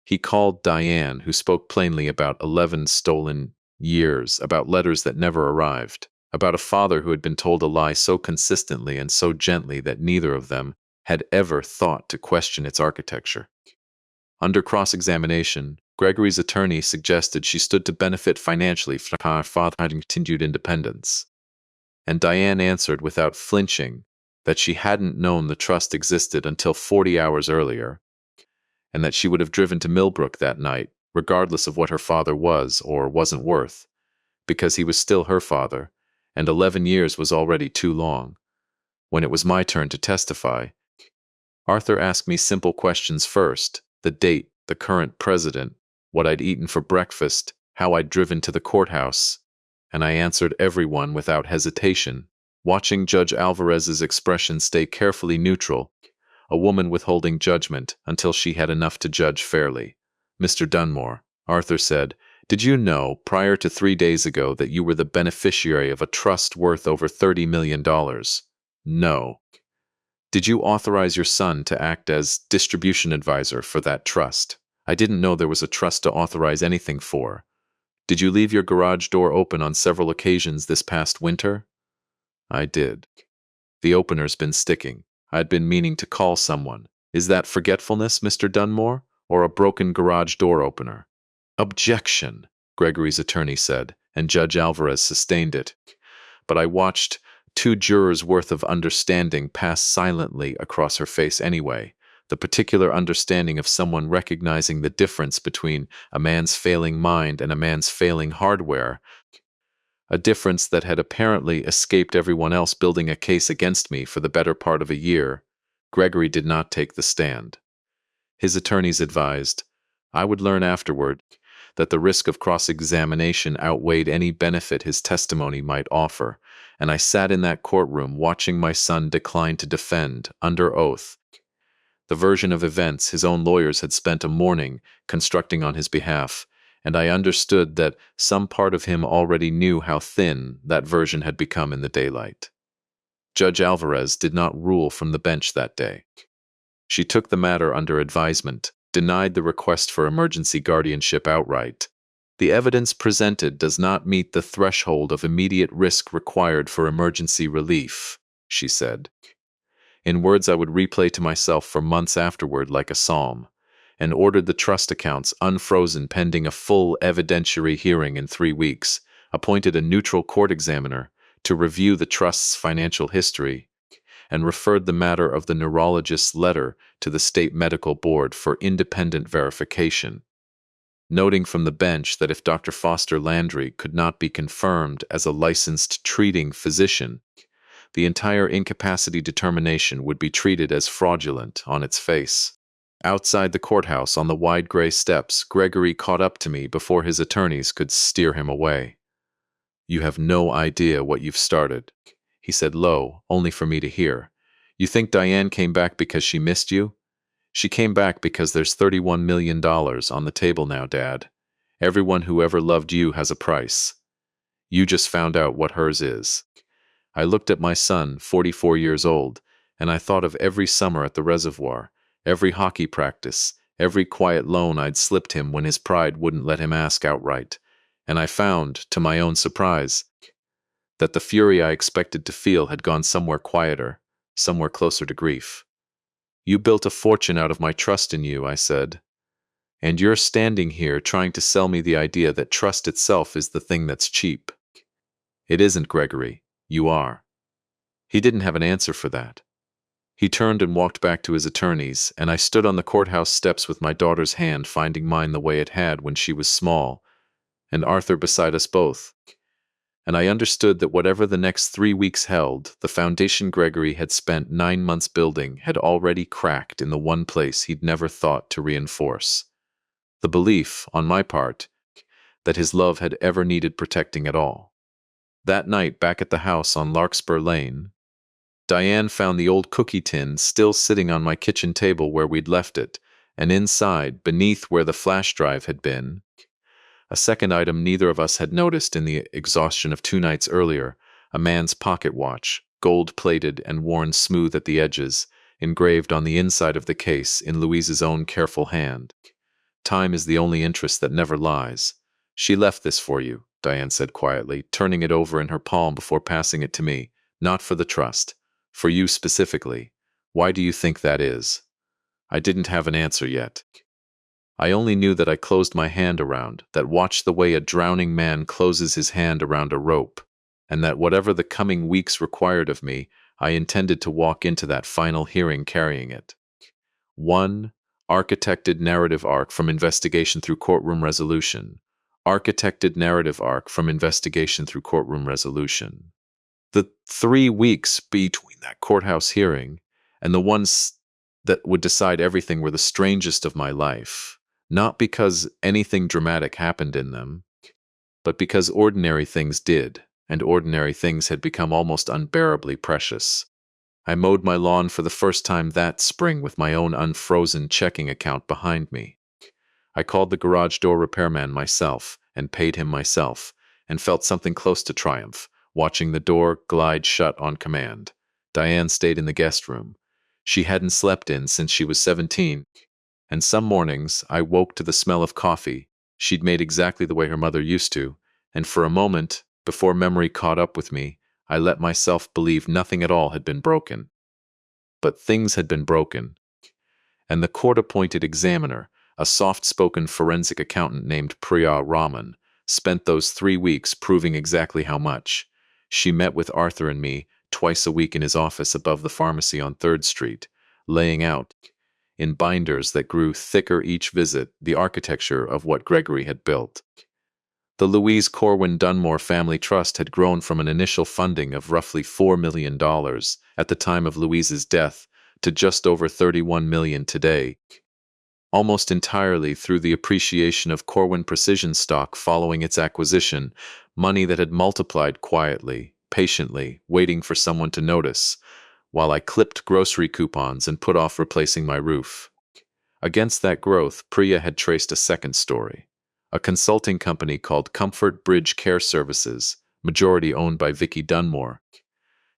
He called Diane, who spoke plainly about 11 stolen years, about letters that never arrived, about a father who had been told a lie so consistently and so gently that neither of them had ever thought to question its architecture. Under cross-examination, Gregory's attorney suggested she stood to benefit financially from her father having continued independence. And Diane answered without flinching that she hadn't known the trust existed until 40 hours earlier, and that she would have driven to Millbrook that night, regardless of what her father was or wasn't worth, because he was still her father, and 11 years was already too long. When it was my turn to testify, Arthur asked me simple questions first: the date, the current president, what I'd eaten for breakfast, how I'd driven to the courthouse, and I answered every one without hesitation, watching Judge Alvarez's expression stay carefully neutral, a woman withholding judgment until she had enough to judge fairly. Mr. Dunmore, Arthur said, did you know, prior to 3 days ago, that you were the beneficiary of a trust worth over $30 million? No. Did you authorize your son to act as distribution advisor for that trust? I didn't know there was a trust to authorize anything for. Did you leave your garage door open on several occasions this past winter? I did. The opener's been sticking. I'd been meaning to call someone. Is that forgetfulness, Mr. Dunmore, or a broken garage door opener? Objection, Gregory's attorney said, and Judge Alvarez sustained it. But I watched 2 jurors' worth of understanding pass silently across her face anyway, the particular understanding of someone recognizing the difference between a man's failing mind and a man's failing hardware, a difference that had apparently escaped everyone else building a case against me for the better part of a year. Gregory did not take the stand. His attorneys advised, I would learn afterward, that the risk of cross-examination outweighed any benefit his testimony might offer, and I sat in that courtroom watching my son decline to defend, under oath, the version of events his own lawyers had spent a morning constructing on his behalf, and I understood that some part of him already knew how thin that version had become in the daylight. Judge Alvarez did not rule from the bench that day. She took the matter under advisement, denied the request for emergency guardianship outright. The evidence presented does not meet the threshold of immediate risk required for emergency relief, she said, in words I would replay to myself for months afterward like a psalm, and ordered the trust accounts unfrozen pending a full evidentiary hearing in 3 weeks, appointed a neutral court examiner to review the trust's financial history, and referred the matter of the neurologist's letter to the state medical board for independent verification, noting from the bench that if Dr. Foster Landry could not be confirmed as a licensed treating physician, the entire incapacity determination would be treated as fraudulent on its face. Outside the courthouse on the wide gray steps, Gregory caught up to me before his attorneys could steer him away. You have no idea what you've started, he said low, only for me to hear. You think Diane came back because she missed you? She came back because there's $31 million on the table now, Dad. Everyone who ever loved you has a price. You just found out what hers is. I looked at my son, 44 years old, and I thought of every summer at the reservoir, every hockey practice, every quiet loan I'd slipped him when his pride wouldn't let him ask outright, and I found, to my own surprise, that the fury I expected to feel had gone somewhere quieter, somewhere closer to grief. You built a fortune out of my trust in you, I said. And you're standing here trying to sell me the idea that trust itself is the thing that's cheap. It isn't, Gregory. You are. He didn't have an answer for that. He turned and walked back to his attorneys, and I stood on the courthouse steps with my daughter's hand finding mine the way it had when she was small, and Arthur beside us both. And I understood that whatever the next 3 weeks held, the foundation Gregory had spent 9 months building had already cracked in the one place he'd never thought to reinforce. The belief, on my part, that his love had ever needed protecting at all. That night, back at the house on Larkspur Lane, Diane found the old cookie tin still sitting on my kitchen table where we'd left it, and inside, beneath where the flash drive had been, a second item neither of us had noticed in the exhaustion of 2 nights earlier, a man's pocket watch, gold-plated and worn smooth at the edges, engraved on the inside of the case in Louise's own careful hand. Time is the only interest that never lies. She left this for you, Diane said quietly, turning it over in her palm before passing it to me. Not for the trust. For you specifically. Why do you think that is? I didn't have an answer yet. I only knew that I closed my hand around, that watched the way a drowning man closes his hand around a rope, and that whatever the coming weeks required of me, I intended to walk into that final hearing carrying it. One architected narrative arc from investigation through courtroom resolution. Architected narrative arc from investigation through courtroom resolution. The 3 weeks between that courthouse hearing and the ones that would decide everything were the strangest of my life, not because anything dramatic happened in them, but because ordinary things did, and ordinary things had become almost unbearably precious. I mowed my lawn for the first time that spring with my own unfrozen checking account behind me. I called the garage door repairman myself and paid him myself, and felt something close to triumph, watching the door glide shut on command. Diane stayed in the guest room. She hadn't slept in since she was 17, and some mornings I woke to the smell of coffee she'd made exactly the way her mother used to, and for a moment, before memory caught up with me, I let myself believe nothing at all had been broken. But things had been broken, and the court-appointed examiner, a soft-spoken forensic accountant named Priya Raman, spent those 3 weeks proving exactly how much. She met with Arthur and me twice a week in his office above the pharmacy on 3rd Street, laying out, in binders that grew thicker each visit, the architecture of what Gregory had built. The Louise Corwin Dunmore Family Trust had grown from an initial funding of roughly $4 million at the time of Louise's death to just over $31 million today, almost entirely through the appreciation of Corwin Precision stock following its acquisition, money that had multiplied quietly, patiently, waiting for someone to notice, while I clipped grocery coupons and put off replacing my roof. Against that growth, Priya had traced a second story. A consulting company called Comfort Bridge Care Services, majority owned by Vicky Dunmore,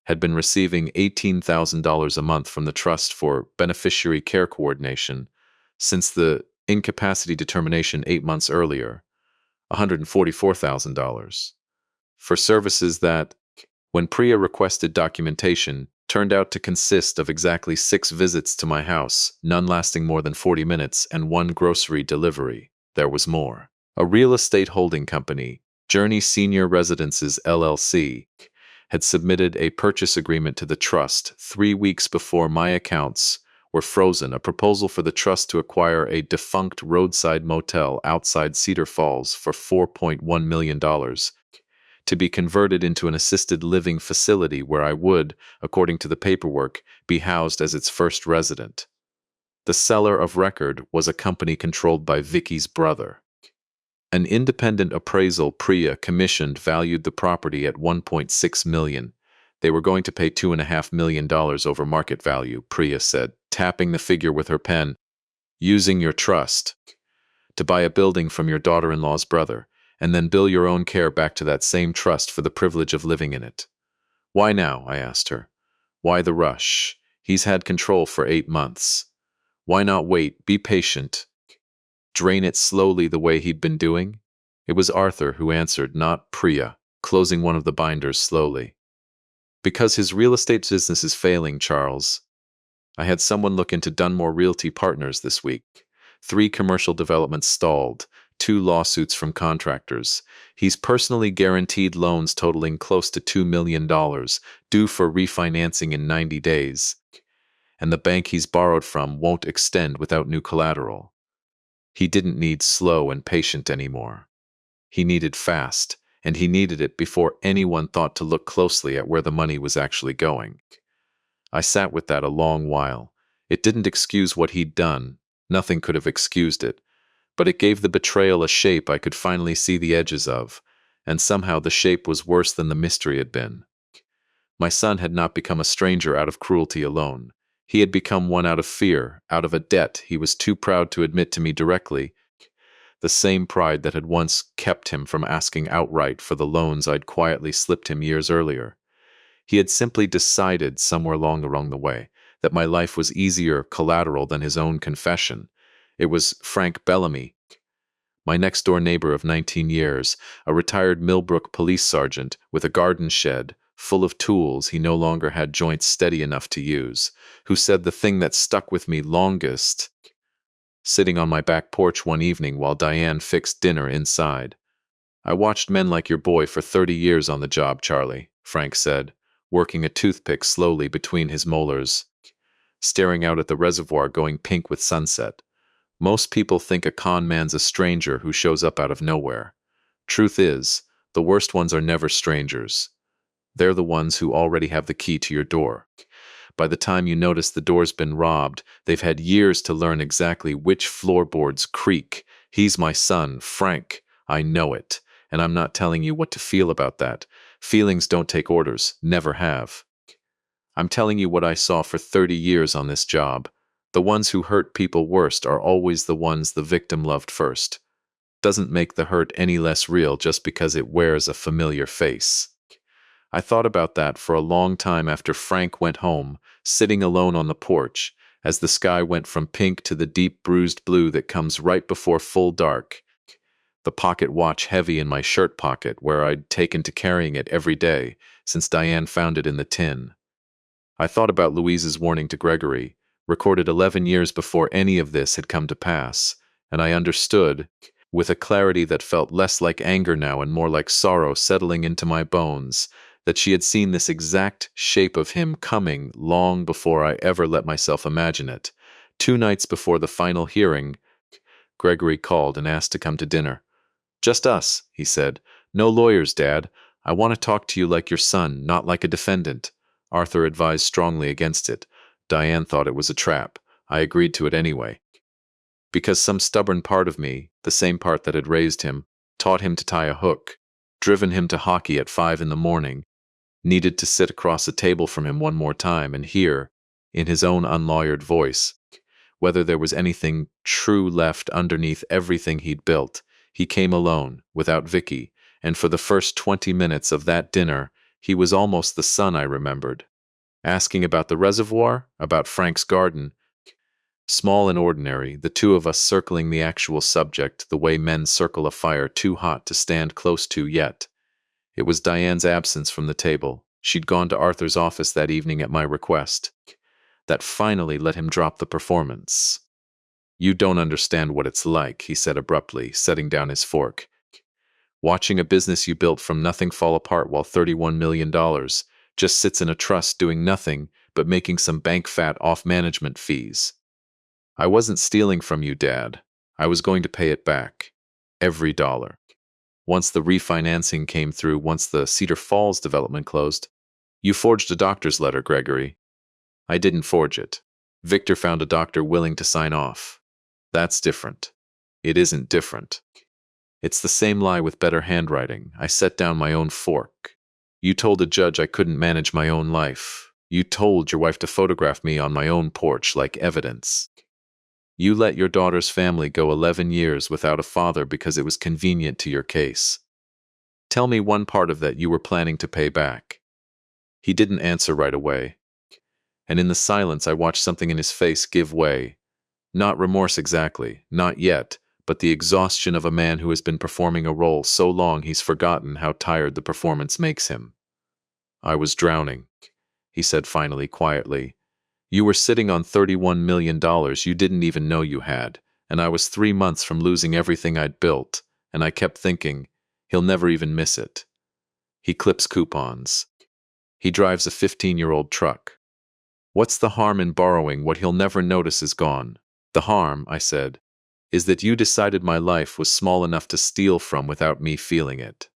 had been receiving $18,000 a month from the Trust for Beneficiary Care Coordination since the incapacity determination 8 months earlier, $144,000, for services that, when Priya requested documentation, turned out to consist of exactly 6 visits to my house, none lasting more than 40 minutes, and 1 grocery delivery. There was more. A real estate holding company, Journey Senior Residences LLC, had submitted a purchase agreement to the trust 3 weeks before my accounts were frozen, a proposal for the trust to acquire a defunct roadside motel outside Cedar Falls for $4.1 million, to be converted into an assisted living facility where I would, according to the paperwork, be housed as its first resident. The seller of record was a company controlled by Vicky's brother. An independent appraisal Priya commissioned valued the property at $1.6 million. They were going to pay $2.5 million over market value, Priya said, tapping the figure with her pen. Using your trust to buy a building from your daughter-in-law's brother, and then bill your own care back to that same trust for the privilege of living in it. Why now? I asked her. Why the rush? He's had control for 8 months. Why not wait, be patient, drain it slowly the way he'd been doing? It was Arthur who answered, not Priya, closing one of the binders slowly. Because his real estate business is failing, Charles. I had someone look into Dunmore Realty Partners this week. 3 commercial developments stalled, 2 lawsuits from contractors. He's personally guaranteed loans totaling close to $2 million, due for refinancing in 90 days. And the bank he's borrowed from won't extend without new collateral. He didn't need slow and patient anymore. He needed fast, and he needed it before anyone thought to look closely at where the money was actually going. I sat with that a long while. It didn't excuse what he'd done. Nothing could have excused it. But it gave the betrayal a shape I could finally see the edges of, and somehow the shape was worse than the mystery had been. My son had not become a stranger out of cruelty alone. He had become one out of fear, out of a debt he was too proud to admit to me directly, the same pride that had once kept him from asking outright for the loans I'd quietly slipped him years earlier. He had simply decided somewhere along the way that my life was easier collateral than his own confession. It was Frank Bellamy, my next-door neighbor of 19 years, a retired Millbrook police sergeant with a garden shed full of tools he no longer had joints steady enough to use, who said the thing that stuck with me longest, sitting on my back porch one evening while Diane fixed dinner inside. "I watched men like your boy for 30 years on the job, Charlie," Frank said, working a toothpick slowly between his molars, staring out at the reservoir going pink with sunset. "Most people think a con man's a stranger who shows up out of nowhere. Truth is, the worst ones are never strangers. They're the ones who already have the key to your door. By the time you notice the door's been robbed, they've had years to learn exactly which floorboards creak. He's my son, Frank. I know it. And I'm not telling you what to feel about that. Feelings don't take orders, never have. I'm telling you what I saw for 30 years on this job. The ones who hurt people worst are always the ones the victim loved first. Doesn't make the hurt any less real just because it wears a familiar face." I thought about that for a long time after Frank went home, sitting alone on the porch, as the sky went from pink to the deep bruised blue that comes right before full dark, the pocket watch heavy in my shirt pocket where I'd taken to carrying it every day since Diane found it in the tin. I thought about Louise's warning to Gregory, recorded 11 years before any of this had come to pass, and I understood, with a clarity that felt less like anger now and more like sorrow settling into my bones, that she had seen this exact shape of him coming long before I ever let myself imagine it. 2 nights before the final hearing, Gregory called and asked to come to dinner. "Just us," he said. "No lawyers, Dad. I want to talk to you like your son, not like a defendant." Arthur advised strongly against it. Diane thought it was a trap. I agreed to it anyway. Because some stubborn part of me, the same part that had raised him, taught him to tie a hook, driven him to hockey at 5 in the morning, needed to sit across a table from him one more time and hear, in his own unlawyered voice, whether there was anything true left underneath everything he'd built. He came alone, without Vicky, and for the first 20 minutes of that dinner, he was almost the son I remembered. Asking about the reservoir, about Frank's garden. Small and ordinary, the two of us circling the actual subject the way men circle a fire too hot to stand close to yet. It was Diane's absence from the table. She'd gone to Arthur's office that evening at my request. That finally let him drop the performance. "You don't understand what it's like," he said abruptly, setting down his fork. "Watching a business you built from nothing fall apart while $31 million just sits in a trust doing nothing but making some bank fat off management fees. I wasn't stealing from you, Dad. I was going to pay it back. Every dollar. Once the refinancing came through, once the Cedar Falls development closed, you forged a doctor's letter, Gregory. I didn't forge it. Victor found a doctor willing to sign off. That's different. It isn't different. It's the same lie with better handwriting. I set down my own fork. You told a judge I couldn't manage my own life. You told your wife to photograph me on my own porch like evidence. You let your daughter's family go 11 years without a father because it was convenient to your case. Tell me one part of that you were planning to pay back." He didn't answer right away, and in the silence I watched something in his face give way. Not remorse exactly, not yet, but the exhaustion of a man who has been performing a role so long he's forgotten how tired the performance makes him. "I was drowning," he said finally, quietly. You were sitting on $31 million you didn't even know you had, and I was 3 months from losing everything I'd built, and I kept thinking, he'll never even miss it. He clips coupons. He drives a 15-year-old truck. What's the harm in borrowing what he'll never notice is gone? The harm, I said, is that you decided my life was small enough to steal from without me feeling it.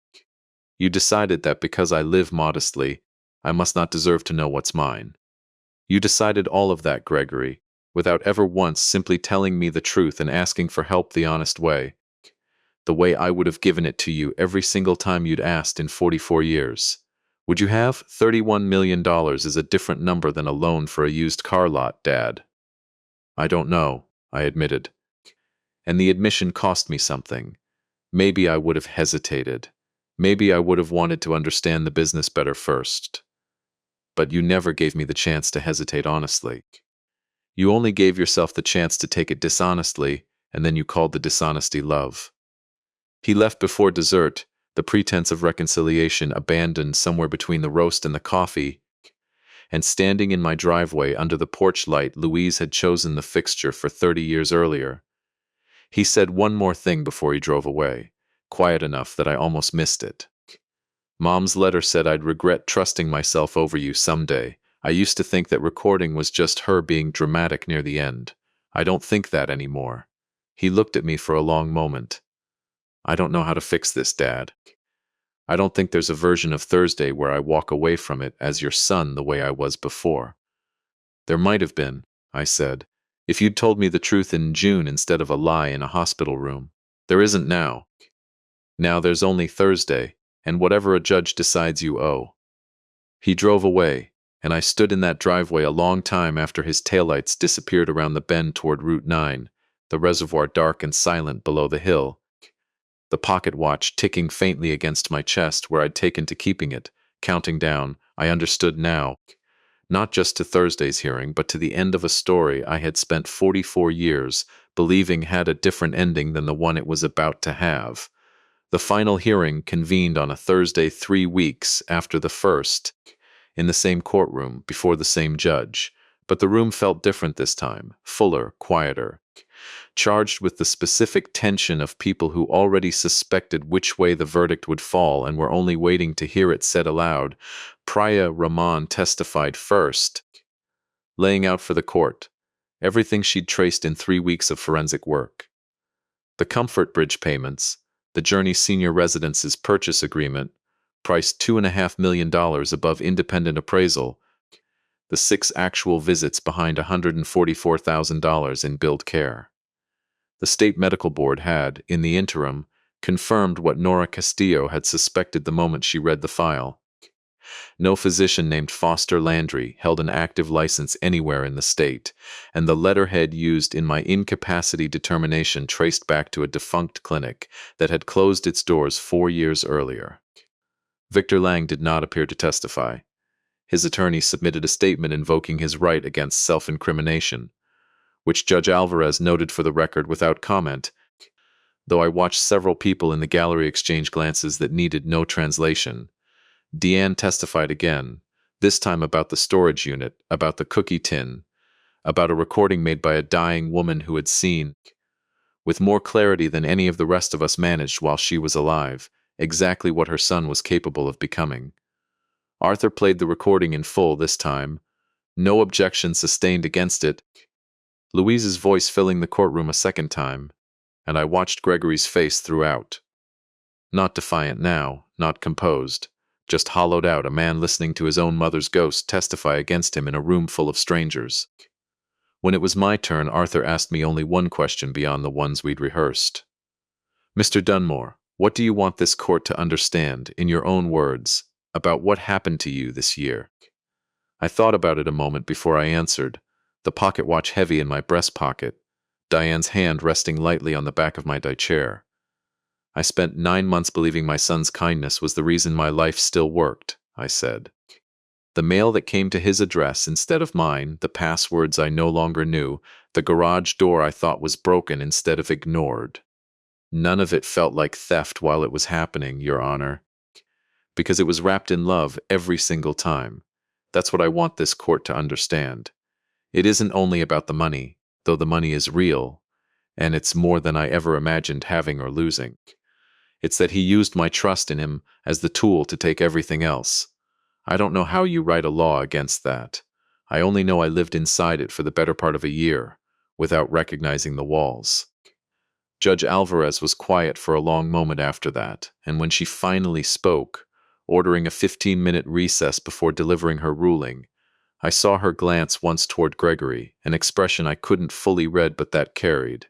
You decided that because I live modestly, I must not deserve to know what's mine. You decided all of that, Gregory, without ever once simply telling me the truth and asking for help the honest way. The way I would have given it to you every single time you'd asked in 44 years. Would you have? $31 million is a different number than a loan for a used car lot, Dad. I don't know, I admitted. And the admission cost me something. Maybe I would have hesitated. Maybe I would have wanted to understand the business better first. But you never gave me the chance to hesitate honestly. You only gave yourself the chance to take it dishonestly, and then you called the dishonesty love. He left before dessert, the pretense of reconciliation abandoned somewhere between the roast and the coffee, and standing in my driveway under the porch light Louise had chosen the fixture for 30 years earlier. He said one more thing before he drove away, quiet enough that I almost missed it. Mom's letter said I'd regret trusting myself over you someday. I used to think that recording was just her being dramatic near the end. I don't think that anymore. He looked at me for a long moment. I don't know how to fix this, Dad. I don't think there's a version of Thursday where I walk away from it as your son the way I was before. There might have been, I said, if you'd told me the truth in June instead of a lie in a hospital room. There isn't now. Now there's only Thursday, and whatever a judge decides you owe. He drove away, and I stood in that driveway a long time after his taillights disappeared around the bend toward Route 9, the reservoir dark and silent below the hill, the pocket watch ticking faintly against my chest where I'd taken to keeping it, counting down. I understood now, not just to Thursday's hearing, but to the end of a story I had spent 44 years believing had a different ending than the one it was about to have. The final hearing convened on a Thursday 3 weeks after the first, in the same courtroom, before the same judge. But the room felt different this time, fuller, quieter, charged with the specific tension of people who already suspected which way the verdict would fall and were only waiting to hear it said aloud. Priya Rahman testified first, laying out for the court everything she'd traced in 3 weeks of forensic work. The Comfort Bridge payments, the Journey Senior Residence's purchase agreement, priced $2.5 million above independent appraisal, the 6 actual visits behind $144,000 in billed care. The state medical board had, in the interim, confirmed what Nora Castillo had suspected the moment she read the file. No physician named Foster Landry held an active license anywhere in the state, and the letterhead used in my incapacity determination traced back to a defunct clinic that had closed its doors 4 years earlier. Victor Lang did not appear to testify. His attorney submitted a statement invoking his right against self-incrimination, which Judge Alvarez noted for the record without comment, though I watched several people in the gallery exchange glances that needed no translation. Deanne testified again, this time about the storage unit, about the cookie tin, about a recording made by a dying woman who had seen, with more clarity than any of the rest of us managed while she was alive, exactly what her son was capable of becoming. Arthur played the recording in full this time, no objection sustained against it, Louise's voice filling the courtroom a second time, and I watched Gregory's face throughout. Not defiant now, not composed, just hollowed out, a man listening to his own mother's ghost testify against him in a room full of strangers. When it was my turn, Arthur asked me only one question beyond the ones we'd rehearsed. Mr. Dunmore, what do you want this court to understand, in your own words, about what happened to you this year? I thought about it a moment before I answered, the pocket watch heavy in my breast pocket, Diane's hand resting lightly on the back of my chair. I spent 9 months believing my son's kindness was the reason my life still worked, I said. The mail that came to his address instead of mine, the passwords I no longer knew, the garage door I thought was broken instead of ignored. None of it felt like theft while it was happening, Your Honor, because it was wrapped in love every single time. That's what I want this court to understand. It isn't only about the money, though the money is real, and it's more than I ever imagined having or losing. It's that he used my trust in him as the tool to take everything else. I don't know how you write a law against that. I only know I lived inside it for the better part of a year, without recognizing the walls. Judge Alvarez was quiet for a long moment after that, and when she finally spoke, ordering a 15-minute recess before delivering her ruling, I saw her glance once toward Gregory, an expression I couldn't fully read but that carried,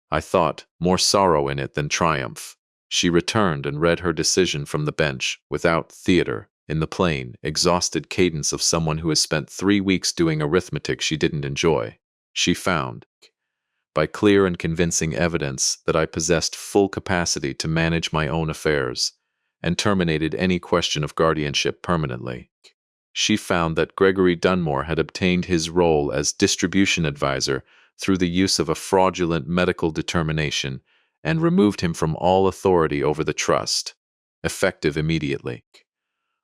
I thought, more sorrow in it than triumph. She returned and read her decision from the bench, without theater, in the plain, exhausted cadence of someone who has spent 3 weeks doing arithmetic she didn't enjoy. She found, by clear and convincing evidence, that I possessed full capacity to manage my own affairs, and terminated any question of guardianship permanently. She found that Gregory Dunmore had obtained his role as distribution advisor through the use of a fraudulent medical determination and removed him from all authority over the trust, effective immediately.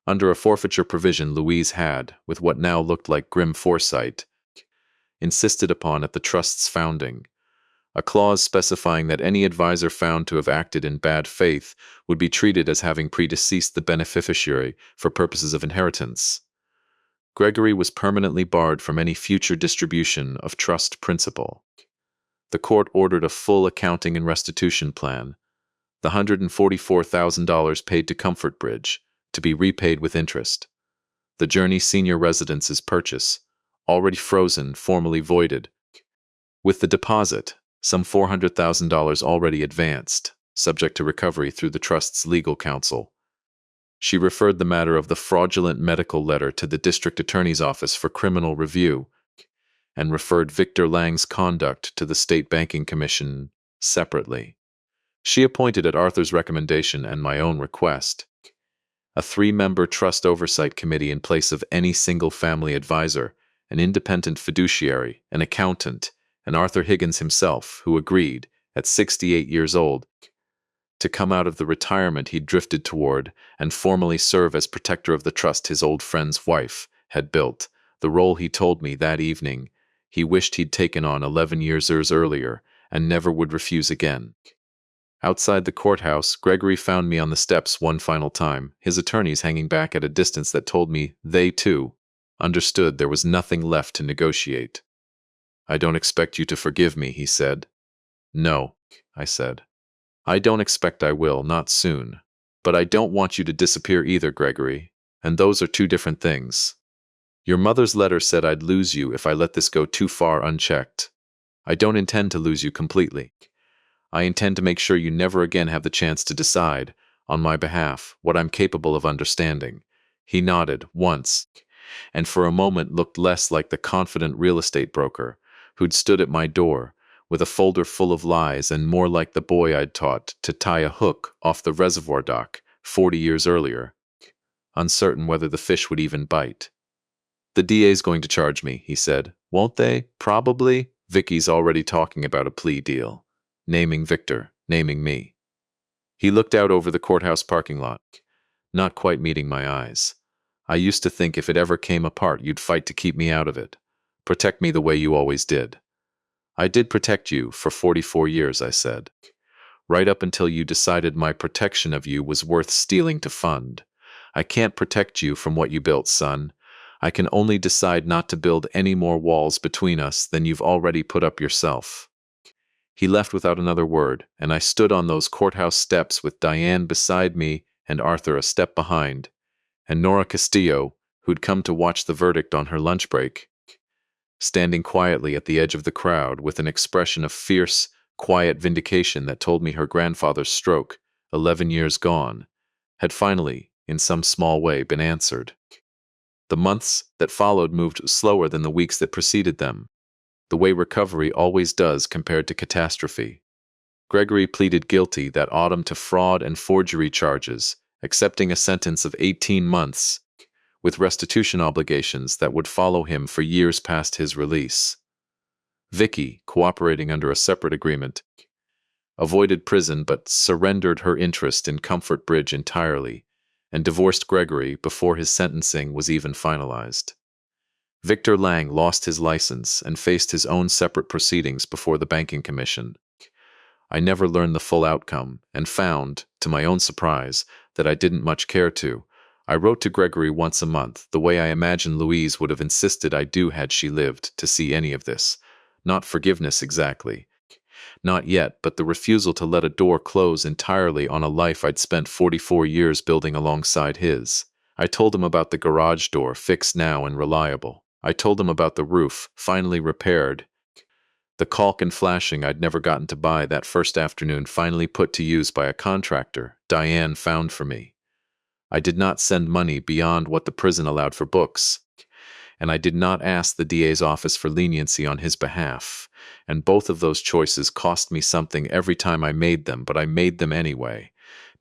Under a forfeiture provision Louise had, with what now looked like grim foresight, insisted upon at the trust's founding, a clause specifying that any advisor found to have acted in bad faith would be treated as having predeceased the beneficiary for purposes of inheritance. Gregory was permanently barred from any future distribution of trust principal. The court ordered a full accounting and restitution plan, the $144,000 paid to Comfort Bridge, to be repaid with interest. The Journey Senior Residence's purchase, already frozen, formally voided, with the deposit, some $400,000 already advanced, subject to recovery through the trust's legal counsel. She referred the matter of the fraudulent medical letter to the district attorney's office for criminal review, and referred Victor Lang's conduct to the State Banking Commission separately. She appointed, at Arthur's recommendation and my own request, a 3-member trust oversight committee in place of any single family advisor, an independent fiduciary, an accountant, and Arthur Higgins himself, who agreed, at 68 years old, to come out of the retirement he'd drifted toward and formally serve as protector of the trust his old friend's wife had built, the role he told me that evening he wished he'd taken on 11 years earlier and never would refuse again. Outside the courthouse, Gregory found me on the steps one final time, his attorneys hanging back at a distance that told me they, too, understood there was nothing left to negotiate. "I don't expect you to forgive me," he said. "No," I said. "I don't expect I will, not soon. But I don't want you to disappear either, Gregory, and those are two different things. Your mother's letter said I'd lose you if I let this go too far unchecked. I don't intend to lose you completely. I intend to make sure you never again have the chance to decide, on my behalf, what I'm capable of understanding." He nodded, once, and for a moment looked less like the confident real estate broker who'd stood at my door, with a folder full of lies, and more like the boy I'd taught to tie a hook off the reservoir dock 40 years earlier, uncertain whether the fish would even bite. "The DA's going to charge me," he said. "Won't they? Probably. Vicky's already talking about a plea deal. Naming Victor, naming me." He looked out over the courthouse parking lot, not quite meeting my eyes. "I used to think if it ever came apart, you'd fight to keep me out of it. Protect me the way you always did." "I did protect you for 44 years, I said. Right up until you decided my protection of you was worth stealing to fund. I can't protect you from what you built, son. I can only decide not to build any more walls between us than you've already put up yourself." He left without another word, and I stood on those courthouse steps with Diane beside me and Arthur a step behind, and Nora Castillo, who'd come to watch the verdict on her lunch break, standing quietly at the edge of the crowd with an expression of fierce, quiet vindication that told me her grandfather's stroke, 11 years gone, had finally, in some small way, been answered. The months that followed moved slower than the weeks that preceded them, the way recovery always does compared to catastrophe. Gregory pleaded guilty that autumn to fraud and forgery charges, accepting a sentence of 18 months, with restitution obligations that would follow him for years past his release. Vicky, cooperating under a separate agreement, avoided prison but surrendered her interest in Comfort Bridge entirely, and divorced Gregory before his sentencing was even finalized. Victor Lang lost his license and faced his own separate proceedings before the Banking Commission. I never learned the full outcome and found, to my own surprise, that I didn't much care to. I wrote to Gregory once a month, the way I imagine Louise would have insisted I do had she lived to see any of this. Not forgiveness exactly. Not yet, but the refusal to let a door close entirely on a life I'd spent 44 years building alongside his. I told him about the garage door, fixed now and reliable. I told him about the roof, finally repaired. The caulk and flashing I'd never gotten to buy that first afternoon finally put to use by a contractor Diane found for me. I did not send money beyond what the prison allowed for books, and I did not ask the DA's office for leniency on his behalf, and both of those choices cost me something every time I made them, but I made them anyway,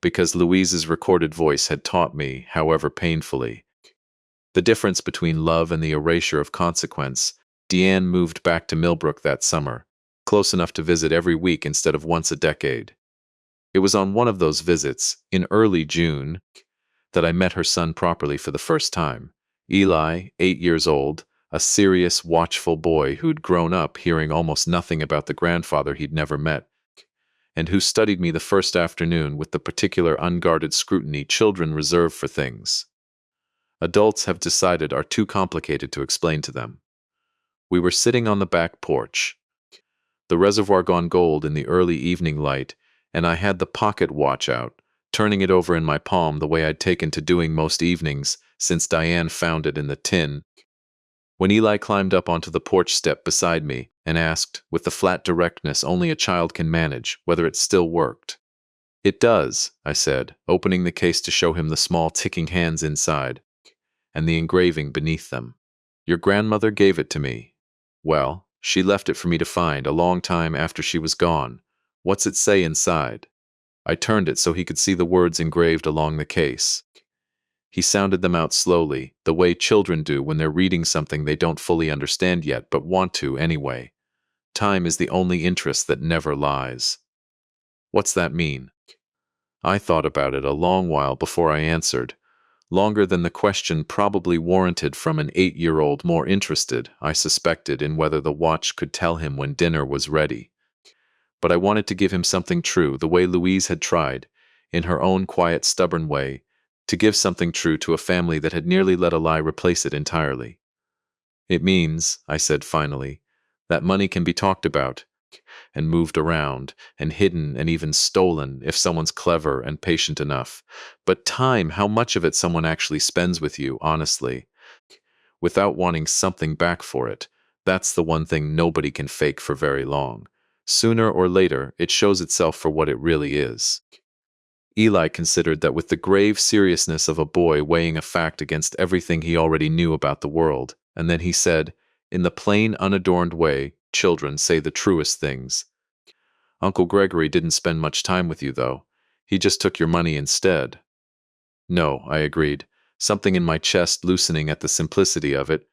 because Louise's recorded voice had taught me, however painfully, the difference between love and the erasure of consequence. Deanne moved back to Millbrook that summer, close enough to visit every week instead of once a decade. It was on one of those visits, in early June, that I met her son properly for the first time. Eli, 8 years old, a serious, watchful boy who'd grown up hearing almost nothing about the grandfather he'd never met, and who studied me the first afternoon with the particular unguarded scrutiny children reserve for things adults have decided are too complicated to explain to them. We were sitting on the back porch, the reservoir gone gold in the early evening light, and I had the pocket watch out, turning it over in my palm the way I'd taken to doing most evenings since Diane found it in the tin. When Eli climbed up onto the porch step beside me and asked, with the flat directness only a child can manage, whether it still worked. "It does," I said, opening the case to show him the small ticking hands inside and the engraving beneath them. "Your grandmother gave it to me. Well, she left it for me to find a long time after she was gone. What's it say inside?" I turned it so he could see the words engraved along the case. He sounded them out slowly, the way children do when they're reading something they don't fully understand yet but want to anyway. "Time is the only interest that never lies." "What's that mean?" I thought about it a long while before I answered. Longer than the question probably warranted from an 8-year-old more interested, I suspected, in whether the watch could tell him when dinner was ready. But I wanted to give him something true, the way Louise had tried, in her own quiet, stubborn way, to give something true to a family that had nearly let a lie replace it entirely. "It means," I said finally, "that money can be talked about, and moved around, and hidden, and even stolen, if someone's clever and patient enough. But time, how much of it someone actually spends with you, honestly, without wanting something back for it, that's the one thing nobody can fake for very long. Sooner or later, it shows itself for what it really is." Eli considered that with the grave seriousness of a boy weighing a fact against everything he already knew about the world, and then he said, in the plain, unadorned way children say the truest things, "Uncle Gregory didn't spend much time with you, though. He just took your money instead." "No," I agreed, something in my chest loosening at the simplicity of it,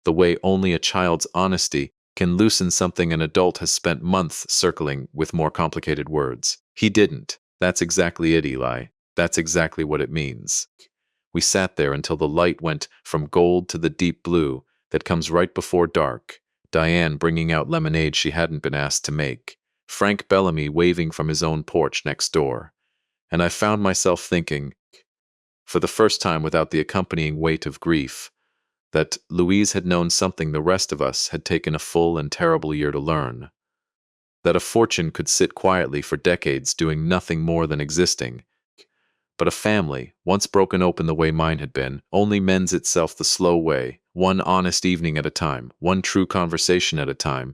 the way only a child's honesty can loosen something an adult has spent months circling with more complicated words. "He didn't. That's exactly it, Eli. That's exactly what it means." We sat there until the light went from gold to the deep blue that comes right before dark, Diane bringing out lemonade she hadn't been asked to make, Frank Bellamy waving from his own porch next door. And I found myself thinking, for the first time without the accompanying weight of grief, that Louise had known something the rest of us had taken a full and terrible year to learn. That a fortune could sit quietly for decades doing nothing more than existing, but a family, once broken open the way mine had been, only mends itself the slow way, one honest evening at a time, one true conversation at a time,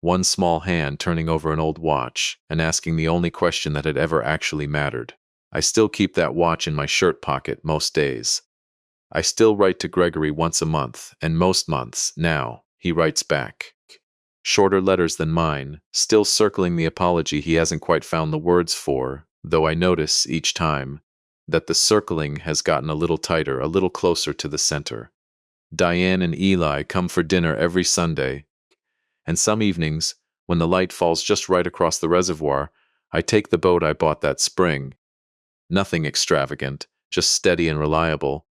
one small hand turning over an old watch and asking the only question that had ever actually mattered. I still keep that watch in my shirt pocket most days. I still write to Gregory once a month, and most months, now, he writes back. Shorter letters than mine, still circling the apology he hasn't quite found the words for, though I notice, each time, that the circling has gotten a little tighter, a little closer to the center. Diane and Eli come for dinner every Sunday, and some evenings, when the light falls just right across the reservoir, I take the boat I bought that spring. Nothing extravagant, just steady and reliable,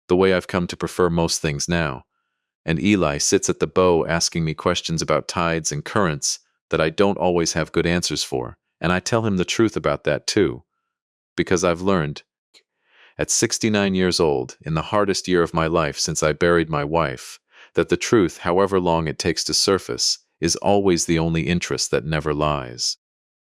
the way I've come to prefer most things now. And Eli sits at the bow asking me questions about tides and currents that I don't always have good answers for. And I tell him the truth about that too, because I've learned, at 69 years old, in the hardest year of my life since I buried my wife, that the truth, however long it takes to surface, is always the only interest that never lies.